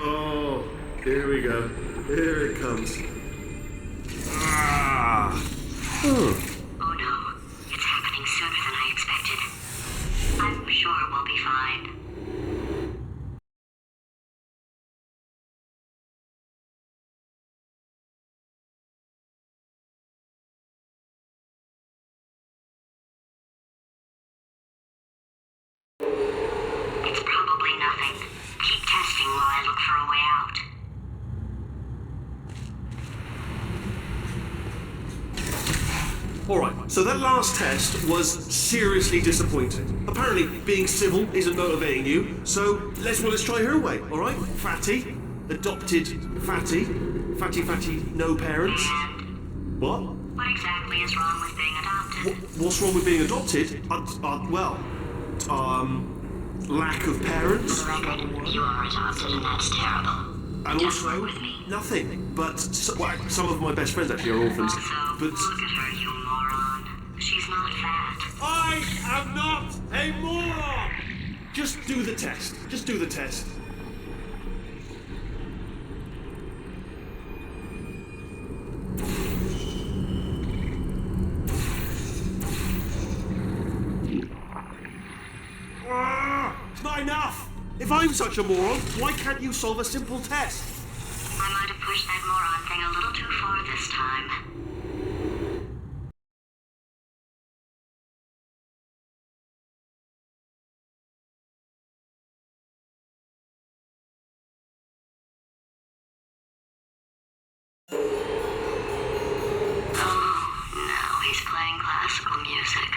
Oh, here we go. Here it comes. Oh no, it's happening sooner than I expected. I'm sure we'll be fine. It's probably nothing. Keep testing while I look for a way out. Alright, so that last test was seriously disappointing. Apparently, being civil isn't motivating you, so let's try her way, alright? Fatty, adopted Fatty, Fatty, no parents. What? What exactly is wrong with being adopted? What's wrong with being adopted? Lack of parents. For the record, you are adopted and that's terrible. And Just also, work with me. nothing. But, some of my best friends actually are orphans. Also, But look at her, you moron. She's not fat. I am not a moron! Just do the test. Just do the test. It's not enough! If I'm such a moron, why can't you solve a simple test? I might have pushed that moron thing a little too far this time. Oh, now he's playing classical music.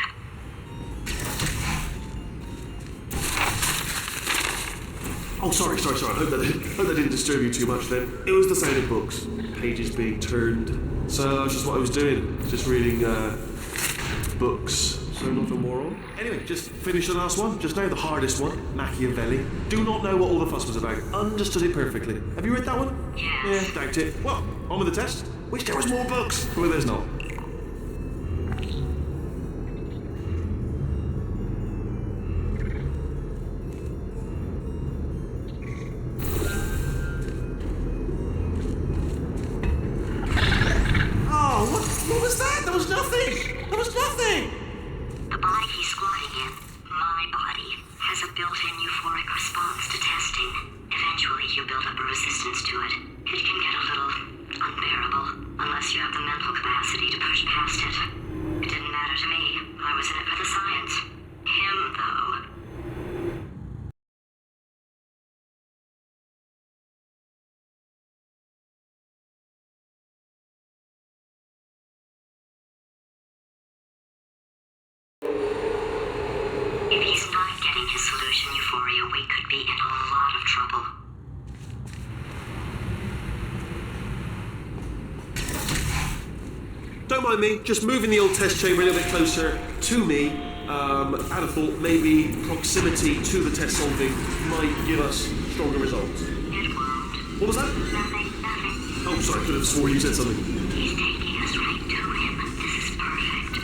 Oh, sorry. I hope that didn't disturb you too much then. It was the sound of books, pages being turned. So that's just what I was doing, just reading books. So not a moron. Anyway, just finished the last one, just now, the hardest one, Machiavelli. Do not know what all the fuss was about. Understood it perfectly. Have you read that one? Yes. Yeah, doubt it. Well, on with the test. Wish there was more books. Well, there's not. What was that? There was nothing! There was nothing! The body he's squatting in, my body, has a built-in euphoric response to testing. Eventually, you build up a resistance to it. It can get a little unbearable, unless you have the mental capacity to push past it. It didn't matter to me. I was in it for the science. Him, though. If he's not getting his solution euphoria, we could be in a lot of trouble. Don't mind me, just moving the old test chamber a little bit closer to me. I'd have thought maybe proximity to the test solving might give us stronger results. It won't. What was that? Nothing. Oh, sorry, I could have swore you said something. He's taking us right to him. This is perfect.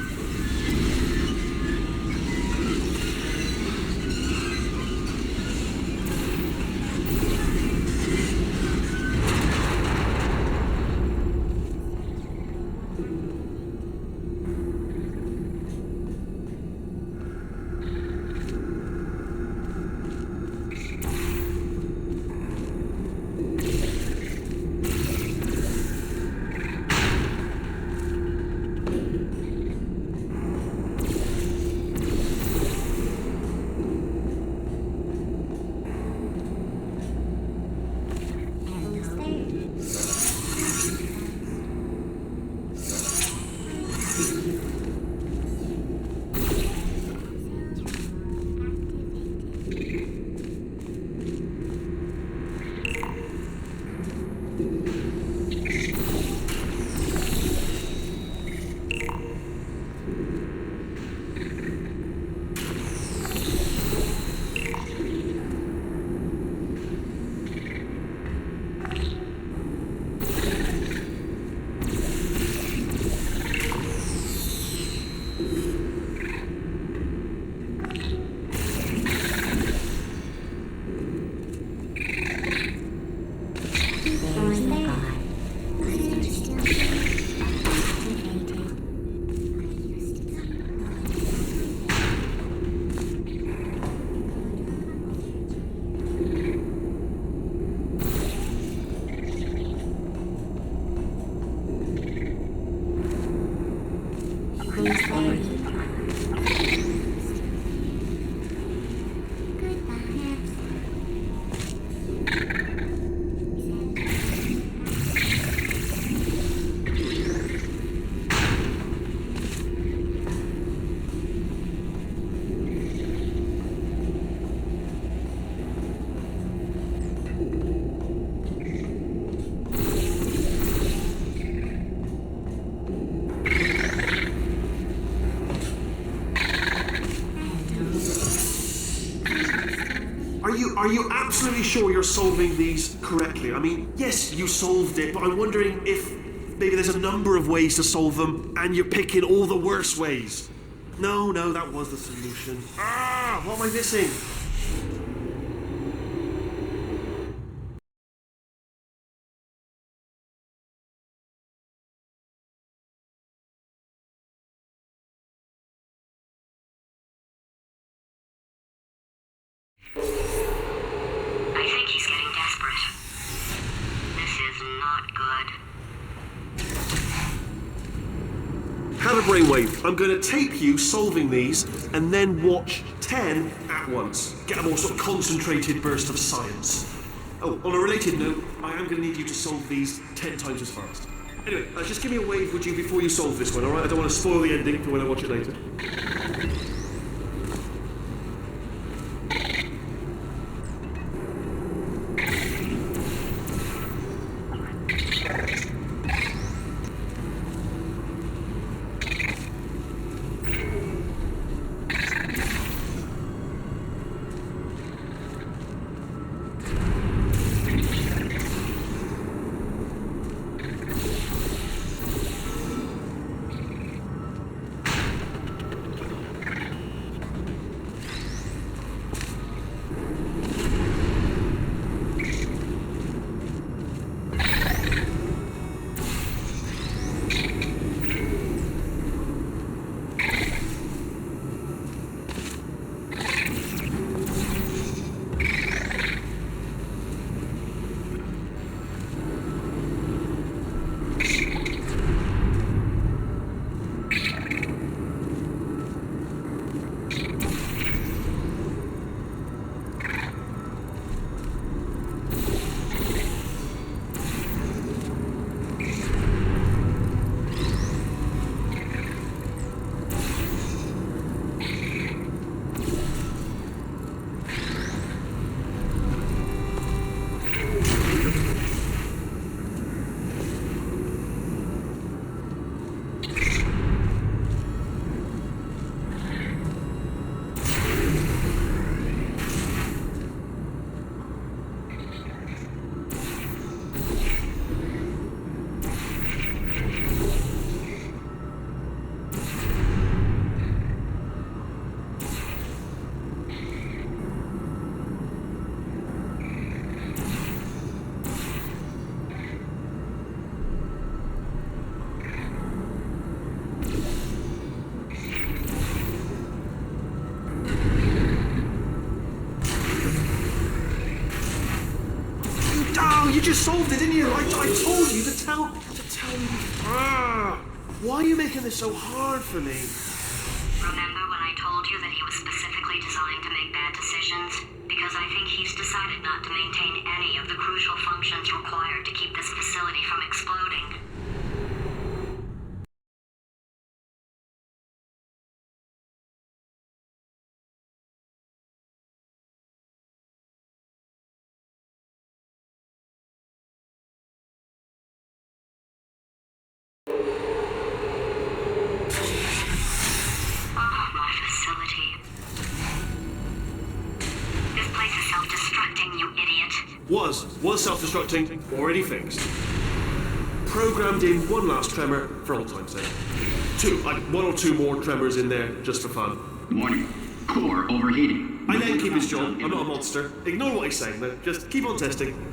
Are you absolutely sure you're solving these correctly? I mean, yes, you solved it, but I'm wondering if maybe there's a number of ways to solve them and you're picking all the worst ways. No, that was the solution. What am I missing? I think he's getting desperate. This is not good. Have a brainwave. I'm going to tape you solving these and then watch 10 at once. Get a more sort of concentrated burst of science. Oh, on a related note, I am going to need you to solve these 10 times as fast. Anyway, just give me a wave, would you, before you solve this one, alright? I don't want to spoil the ending for when I watch it later. You just solved it, didn't you? I told you to tell me. Why are you making this so hard for me? Remember when I told you that he was specifically designed to make bad decisions? Because I think he's decided not to maintain any of the crucial functions required to keep this facility from exploding. My facility. This place is self-destructing, you idiot. Was self-destructing, already fixed. Programmed in one last tremor for old time's sake. One or two more tremors in there just for fun. Warning. Core overheating. I let him keep his job. I'm not a monster. Ignore what he's saying, though. Just keep on testing.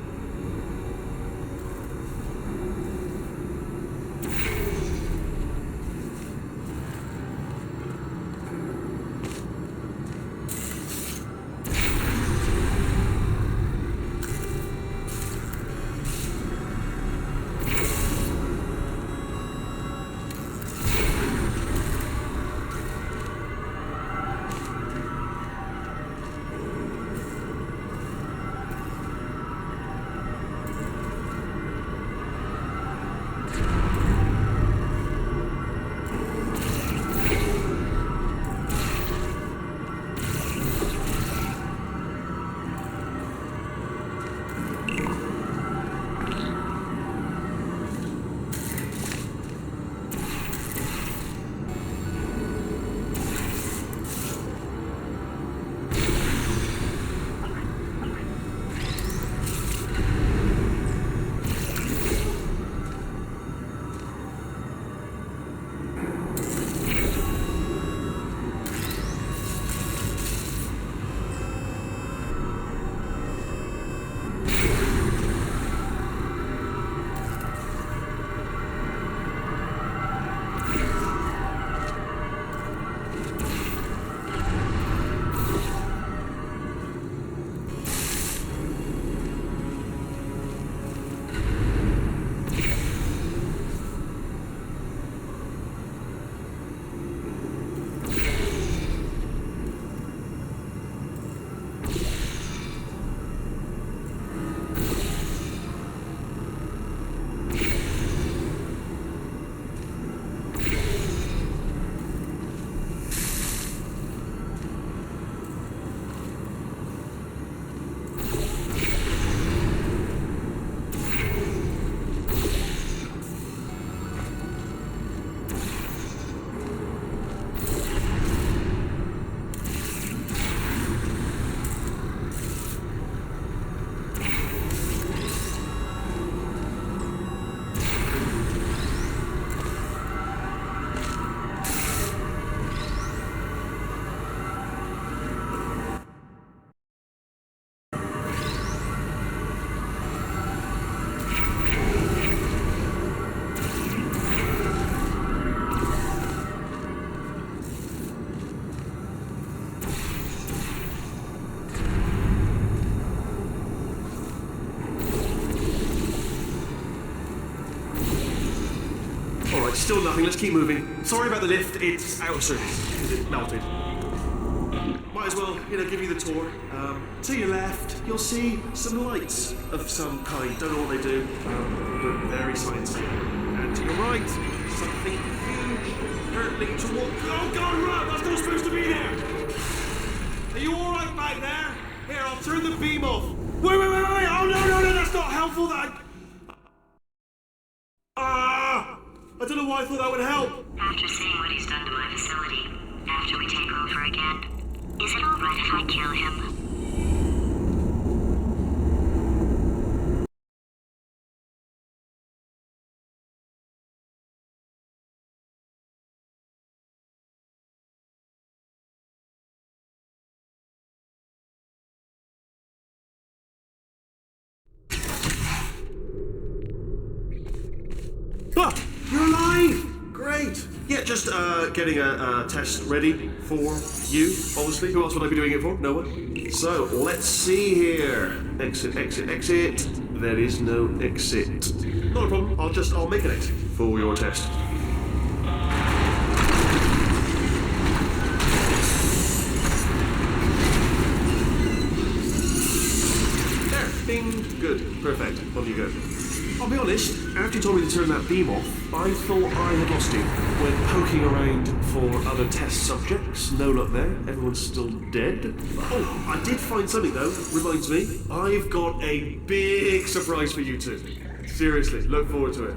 still nothing. Let's keep moving. Sorry about the lift. It's out of service because it melted. Might as well, give you the tour. To your left, you'll see some lights of some kind. Don't know what they do, but very sciencey. And to your right, something huge hurtling toward. Oh God, run! That's not supposed to be there. Are you all right back there? Here, I'll turn the beam off. Wait! Oh no! That's not helpful. I don't know why I thought that would help. After seeing what he's done to my facility, after we take over again, is it all right if I kill him? You're alive! Great! Yeah, just getting a test ready for you, obviously. Who else would I be doing it for? No one? So, let's see here. Exit. There is no exit. Not a problem. I'll make an exit for your test. There. Bing. Good. Perfect. On you go. I'll be honest, after you told me to turn that beam off, I thought I had lost you. When poking around for other test subjects, no luck there, everyone's still dead. Oh, I did find something though, reminds me. I've got a big surprise for you two. Seriously, look forward to it.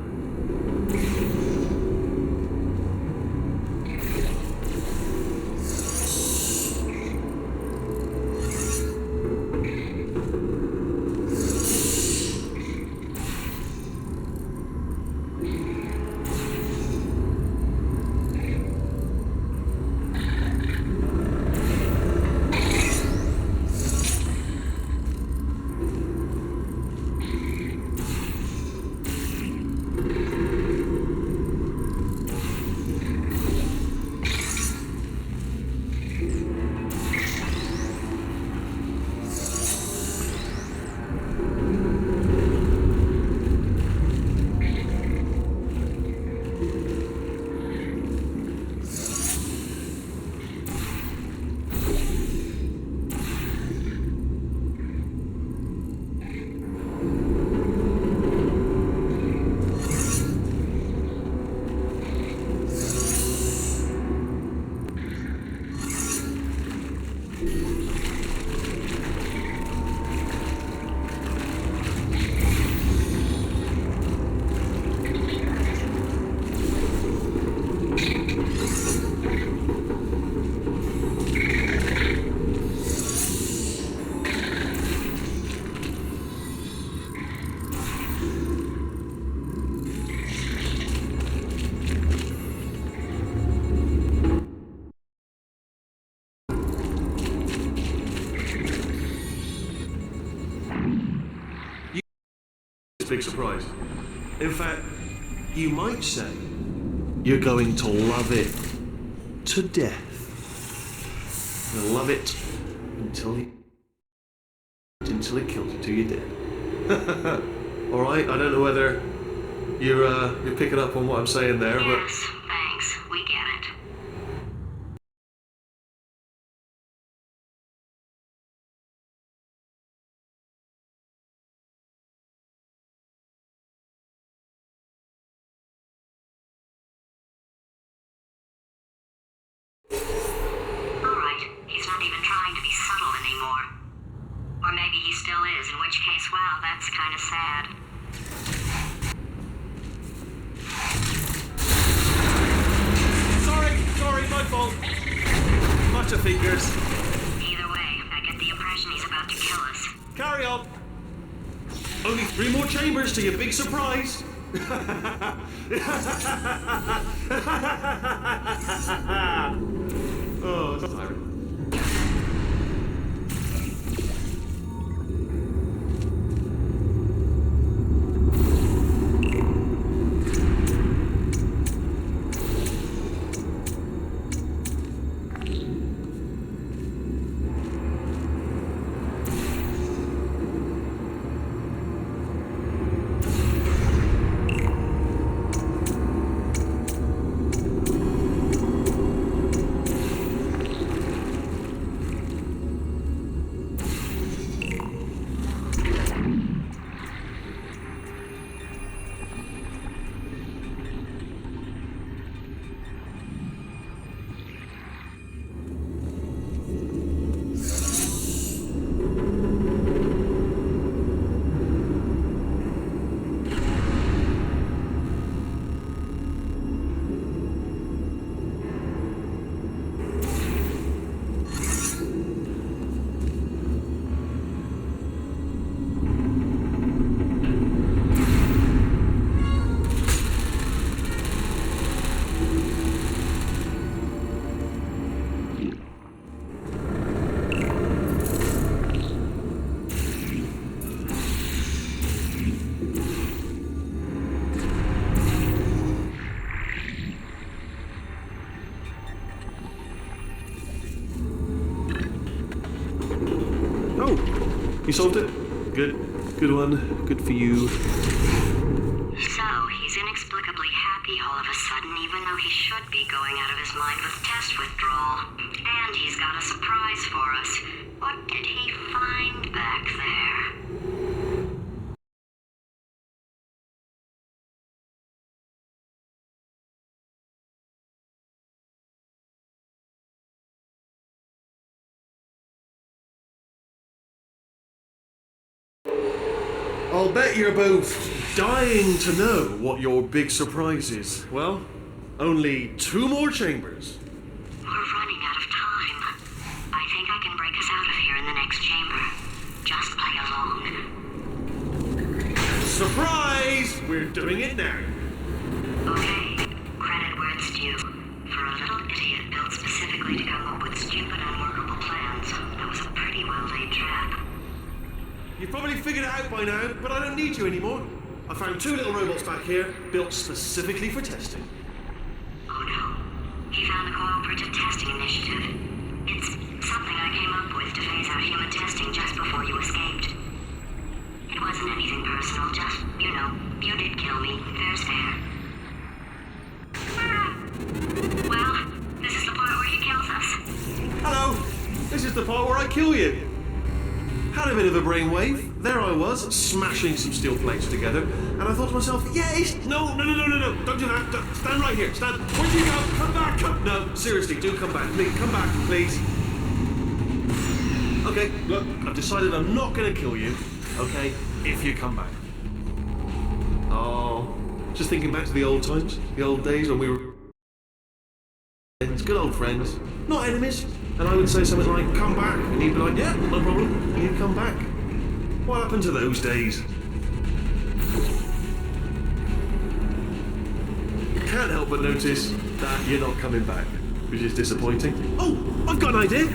Big surprise. In fact, you might say you're going to love it to death. You'll love it until it kills you till you're dead. All right. I don't know whether you're picking up on what I'm saying there, but. Yes, thanks. We get it. He's not even trying to be subtle anymore. Or maybe he still is, in which case, well, that's kind of sad. Sorry, my fault. Butterfingers. Either way, I get the impression he's about to kill us. Carry on. Only 3 more chambers to your big surprise. Oh, that's tiring. You solved it? Good. Good one. Good for you. So, he's inexplicably happy all of a sudden, even though he should be going out of his mind with test withdrawal. And he's got a surprise for us. What did he find back there? I'll bet you're both dying to know what your big surprise is. Well, only 2 more chambers. We're running out of time. I think I can break us out of here in the next chamber. Just play along. Surprise! We're doing it now. Okay, credit where it's due. For a little idiot built specifically to come up with stupid, unworkable plans, that was a pretty well-laid trap. You've probably figured it out by now, but I don't need you anymore. I found 2 little robots back here, built specifically for testing. Oh no. He found the Cooperative Testing Initiative. It's something I came up with to phase out human testing just before you escaped. It wasn't anything personal, just, you know, you did kill me. Fair's fair. Well, this is the part where he kills us. Hello! This is the part where I kill you. Had a bit of a brainwave. There I was, smashing some steel plates together, and I thought to myself, yes! No, don't do that. Stand right here. Stand. Where'd you go? Come back, come. No, seriously, do come back. Please, come back, please. Okay, look, I've decided I'm not going to kill you, okay, if you come back. Oh, just thinking back to the old times, the old days when we were friends, good old friends, not enemies. And I would say something like, come back, and he'd be like, yeah, no problem, and he'd come back. What happened to those days? Can't help but notice that you're not coming back, which is disappointing. Oh, I've got an idea!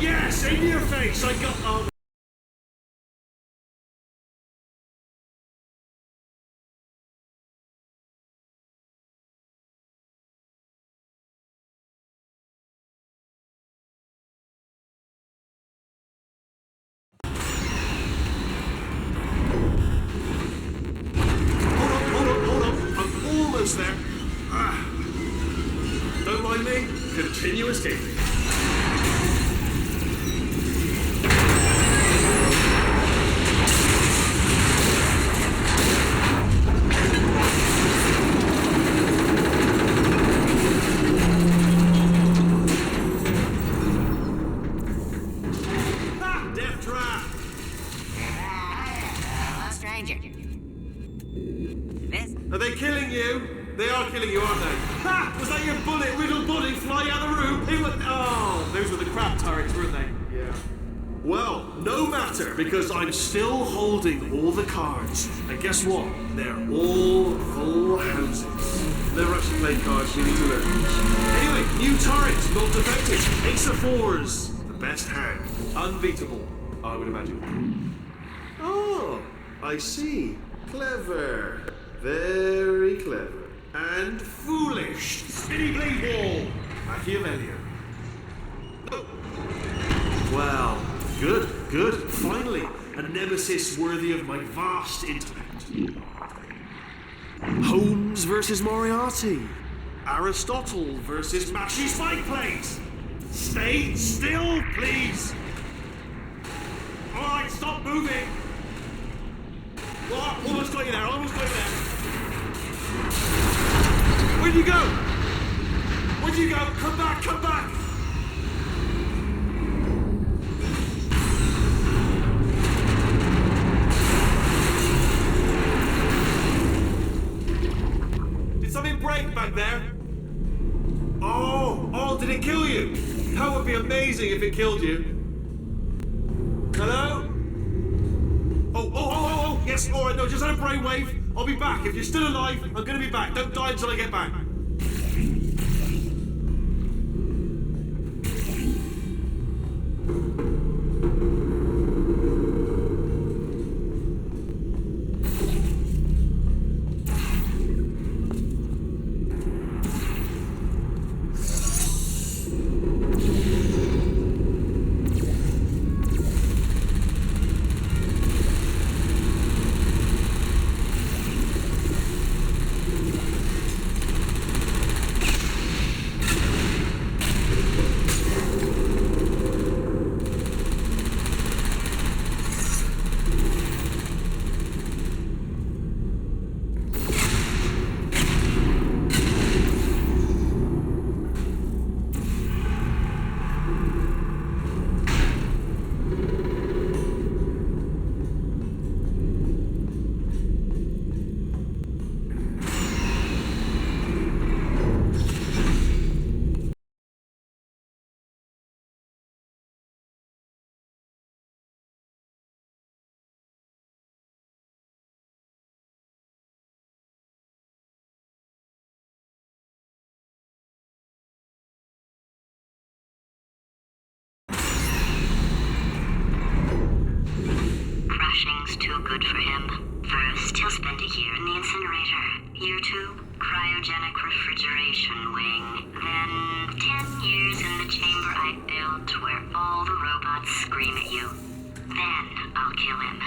Yes, in your face, I got... Oh. There. Don't mind me. Continue escaping. Death trap. Hello, stranger. This? Are they killing you? They are killing you, aren't they? Ha! Was that your bullet, riddled body flying out of the room? It was... Oh, those were the crab turrets, weren't they? Yeah. Well, no matter, because I'm still holding all the cards. And guess what? They're all full houses. Never actually played cards, you need to learn. Anyway, new turret, not defective. Ace of 4s. The best hand. Unbeatable, I would imagine. Oh, I see. Clever. Very clever. And foolish. Spinny blade wall. Machiavellian. Oh. Well, good. Finally, a nemesis worthy of my vast intellect. Holmes versus Moriarty. Aristotle versus Mashy Spike Plates. Stay still, please. All right, stop moving. What? Almost got you there. Where'd you go? Come back! Did something break back there? Oh, did it kill you? That would be amazing if it killed you. Hello? Oh, yes, all right, no, just had a brainwave. I'll be back. If you're still alive, I'm going to be back. Don't die until I get back. good for him. First, he'll spend a year in the incinerator. Year 2, cryogenic refrigeration wing. Then 10 years in the chamber I built where all the robots scream at you. Then I'll kill him.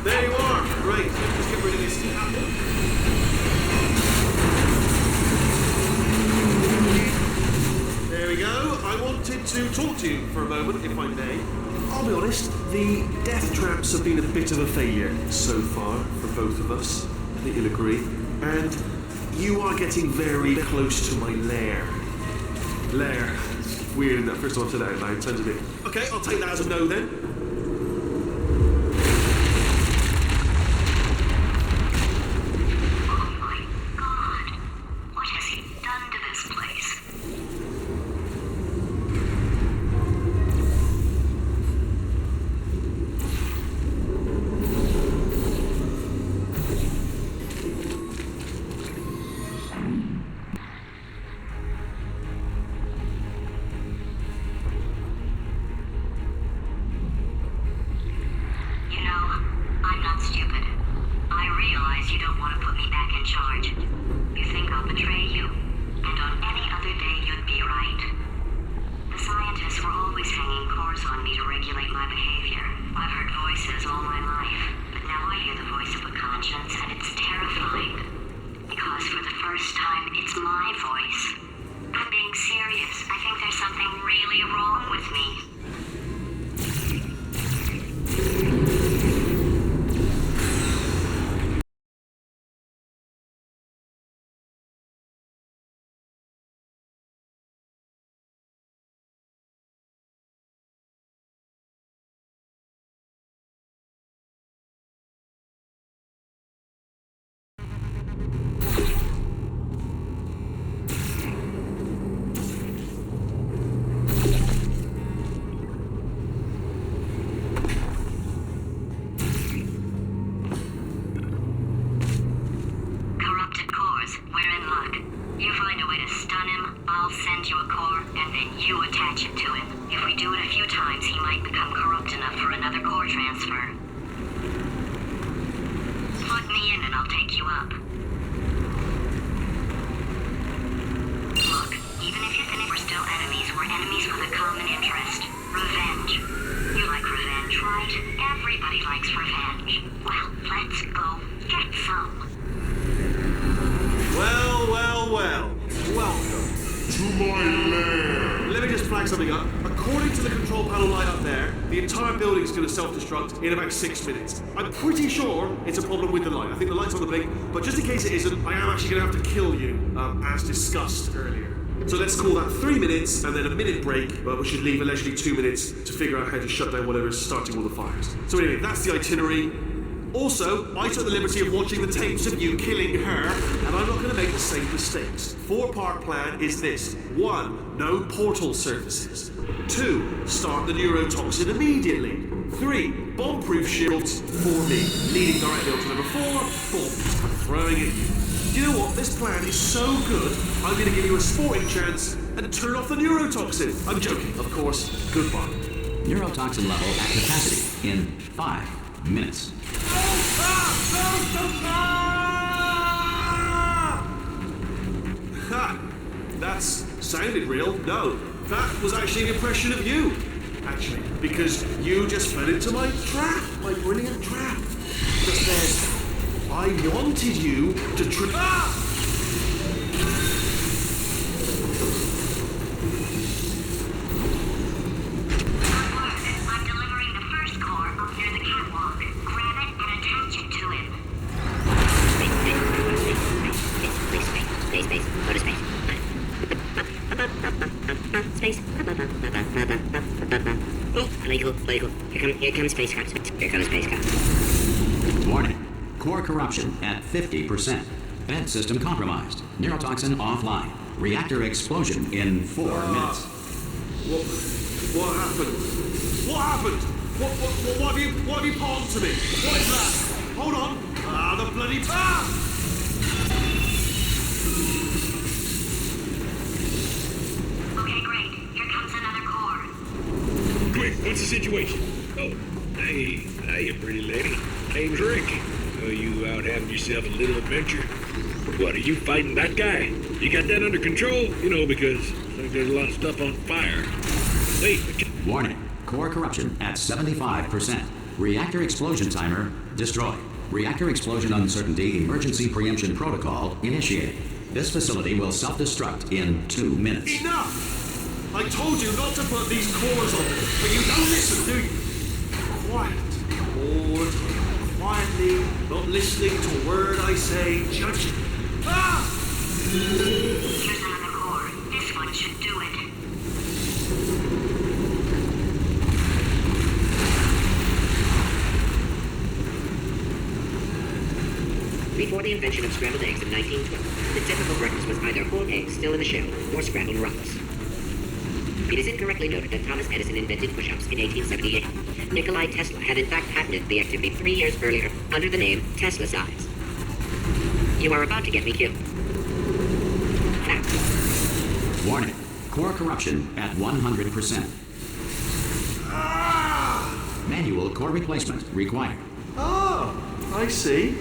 There you are. Great. Let's get rid of this apple. There we go. I wanted to talk to you for a moment, if I may. I'll be honest, the death traps have been a bit of a failure so far for both of us. I think you'll agree. And you are getting very close to my lair. Lair. It's weird, isn't that? First time I've said that out loud. Sounds a bit... Okay, I'll take that as a no then. Something up. According to the control panel light up there, the entire building is going to self-destruct in about 6 minutes. I'm pretty sure it's a problem with the light. I think the light's on the blink, but just in case it isn't, I am actually going to have to kill you, as discussed earlier. So let's call that 3 minutes and then a minute break, but we should leave allegedly 2 minutes to figure out how to shut down whatever's starting all the fires. So anyway, that's the itinerary. Also, I took the liberty of watching the tapes of you killing her, and I'm not going to make the same mistakes. 4-part plan is this. 1, no portal surfaces. 2, start the neurotoxin immediately. 3, bomb-proof shields for me, leading directly on to number 4, bombs. I'm throwing it. Do you know what? This plan is so good, I'm going to give you a sporting chance and turn off the neurotoxin. I'm joking, of course. Goodbye. Neurotoxin level at capacity in 5 minutes. Ha! That's sounded real. No, that was actually an impression of you. Actually, because you just fell into my trap, my brilliant trap. Just then, I wanted you to trip. Ah! Space. Play cool. Here comes spacecraft. Warning. Core corruption at 50%. Vent system compromised. Neurotoxin offline. Reactor explosion in 4 minutes. What happened? What happened? What have you palmed to me? What is that? Hold on. The bloody... Okay, great. Here comes another core. Quick, what's the situation? Oh, hey, pretty lady. Name's Rick. So you out having yourself a little adventure? What, are you fighting that guy? You got that under control? You know, because I think there's a lot of stuff on fire. Wait, Warning. Core corruption at 75%. Reactor explosion timer destroyed. Reactor explosion uncertainty emergency preemption protocol initiated. This facility will self-destruct in 2 minutes. Enough! I told you not to put these cores on, but you don't listen, do you? Quiet. All the time. Quietly, not listening to a word I say, judging. Here's another core. This one should do it. Before the invention of scrambled eggs in 1912, the typical breakfast was either whole eggs still in the shell or scrambled rocks. It is incorrectly noted that Thomas Edison invented push-ups in 1878. Nikolai Tesla had in fact patented the activity 3 years earlier under the name Tesla size. You are about to get me killed. Fact. Warning. Core corruption at 100%. Manual core replacement required. Oh, I see.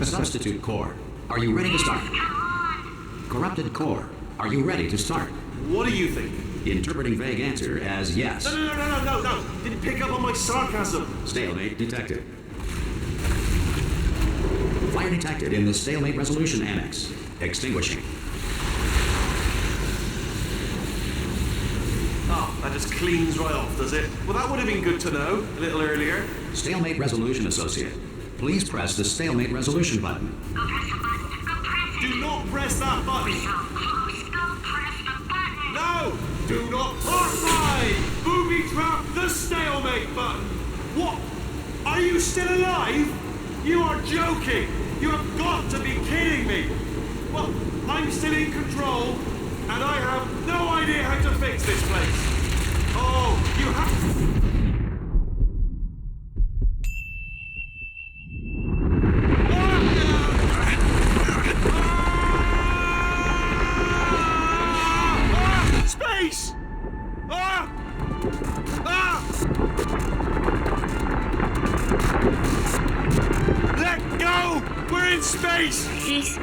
Substitute core. Are you ready to start? Corrupted core. Are you ready to start? What do you think? Interpreting vague answer as yes. No. Didn't pick up on my sarcasm. Stalemate detected. Fire detected in the stalemate resolution annex. Extinguishing. Oh, that just cleans right off, does it? Well, that would have been good to know a little earlier. Stalemate resolution associate. Please press the stalemate resolution button. Go press the button. Go press it. Do not press that button. So close. Go press the button. No! Do not booby trap the stalemate button. What? Are you still alive? You are joking. You have got to be kidding me. Well, I'm still in control, and I have no idea how to fix this place. Oh, you have... Space! Let go! We're in space! Space.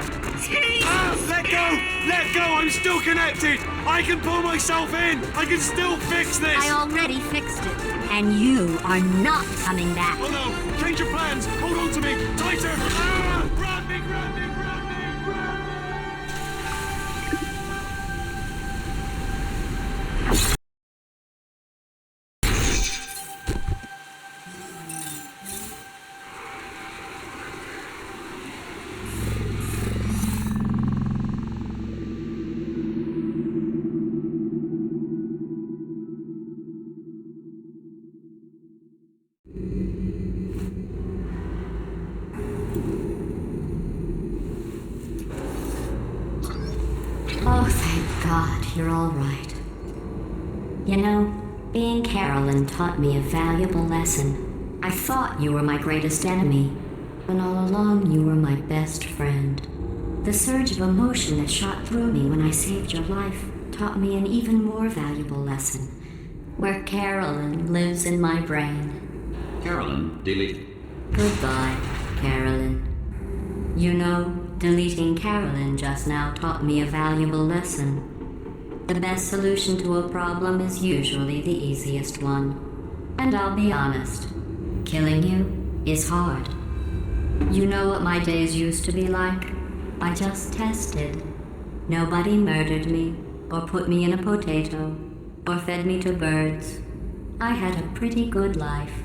Let go! Let go! I'm still connected! I can pull myself in! I can still fix this! I already fixed it, and you are not coming back. Oh no! Change your plans! Hold on to me! Tighter! Grab me! Grab me! Grab me! Grab me! Oh, thank God, you're all right. You know, being Carolyn taught me a valuable lesson. I thought you were my greatest enemy, when all along you were my best friend. The surge of emotion that shot through me when I saved your life taught me an even more valuable lesson, where Carolyn lives in my brain. Carolyn deleted. Goodbye, Carolyn. You know, deleting Carolyn just now taught me a valuable lesson. The best solution to a problem is usually the easiest one. And I'll be honest, killing you is hard. You know what my days used to be like? I just tested. Nobody murdered me, or put me in a potato, or fed me to birds. I had a pretty good life.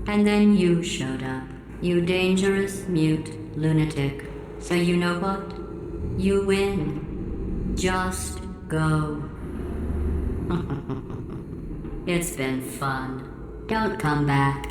And then you showed up, you dangerous, mute lunatic. So you know what? You win. Just go. It's been fun. Don't come back.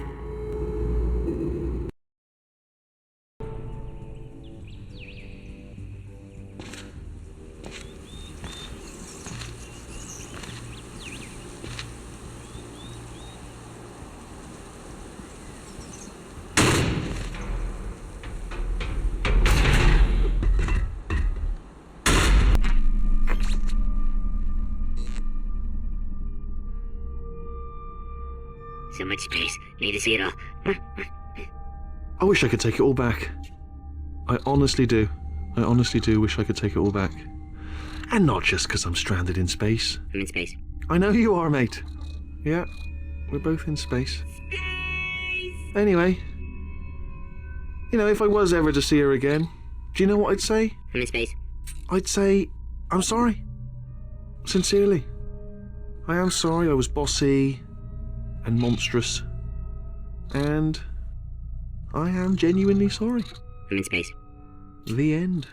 So much space. Need to see it all. I wish I could take it all back. I honestly do. I honestly do wish I could take it all back. And not just because I'm stranded in space. I'm in space. I know you are, mate. Yeah, we're both in space. Anyway, you know, if I was ever to see her again, do you know what I'd say? I'm in space. I'd say, I'm sorry. Sincerely. I am sorry I was bossy and monstrous. And I am genuinely sorry. I'm in space. The end.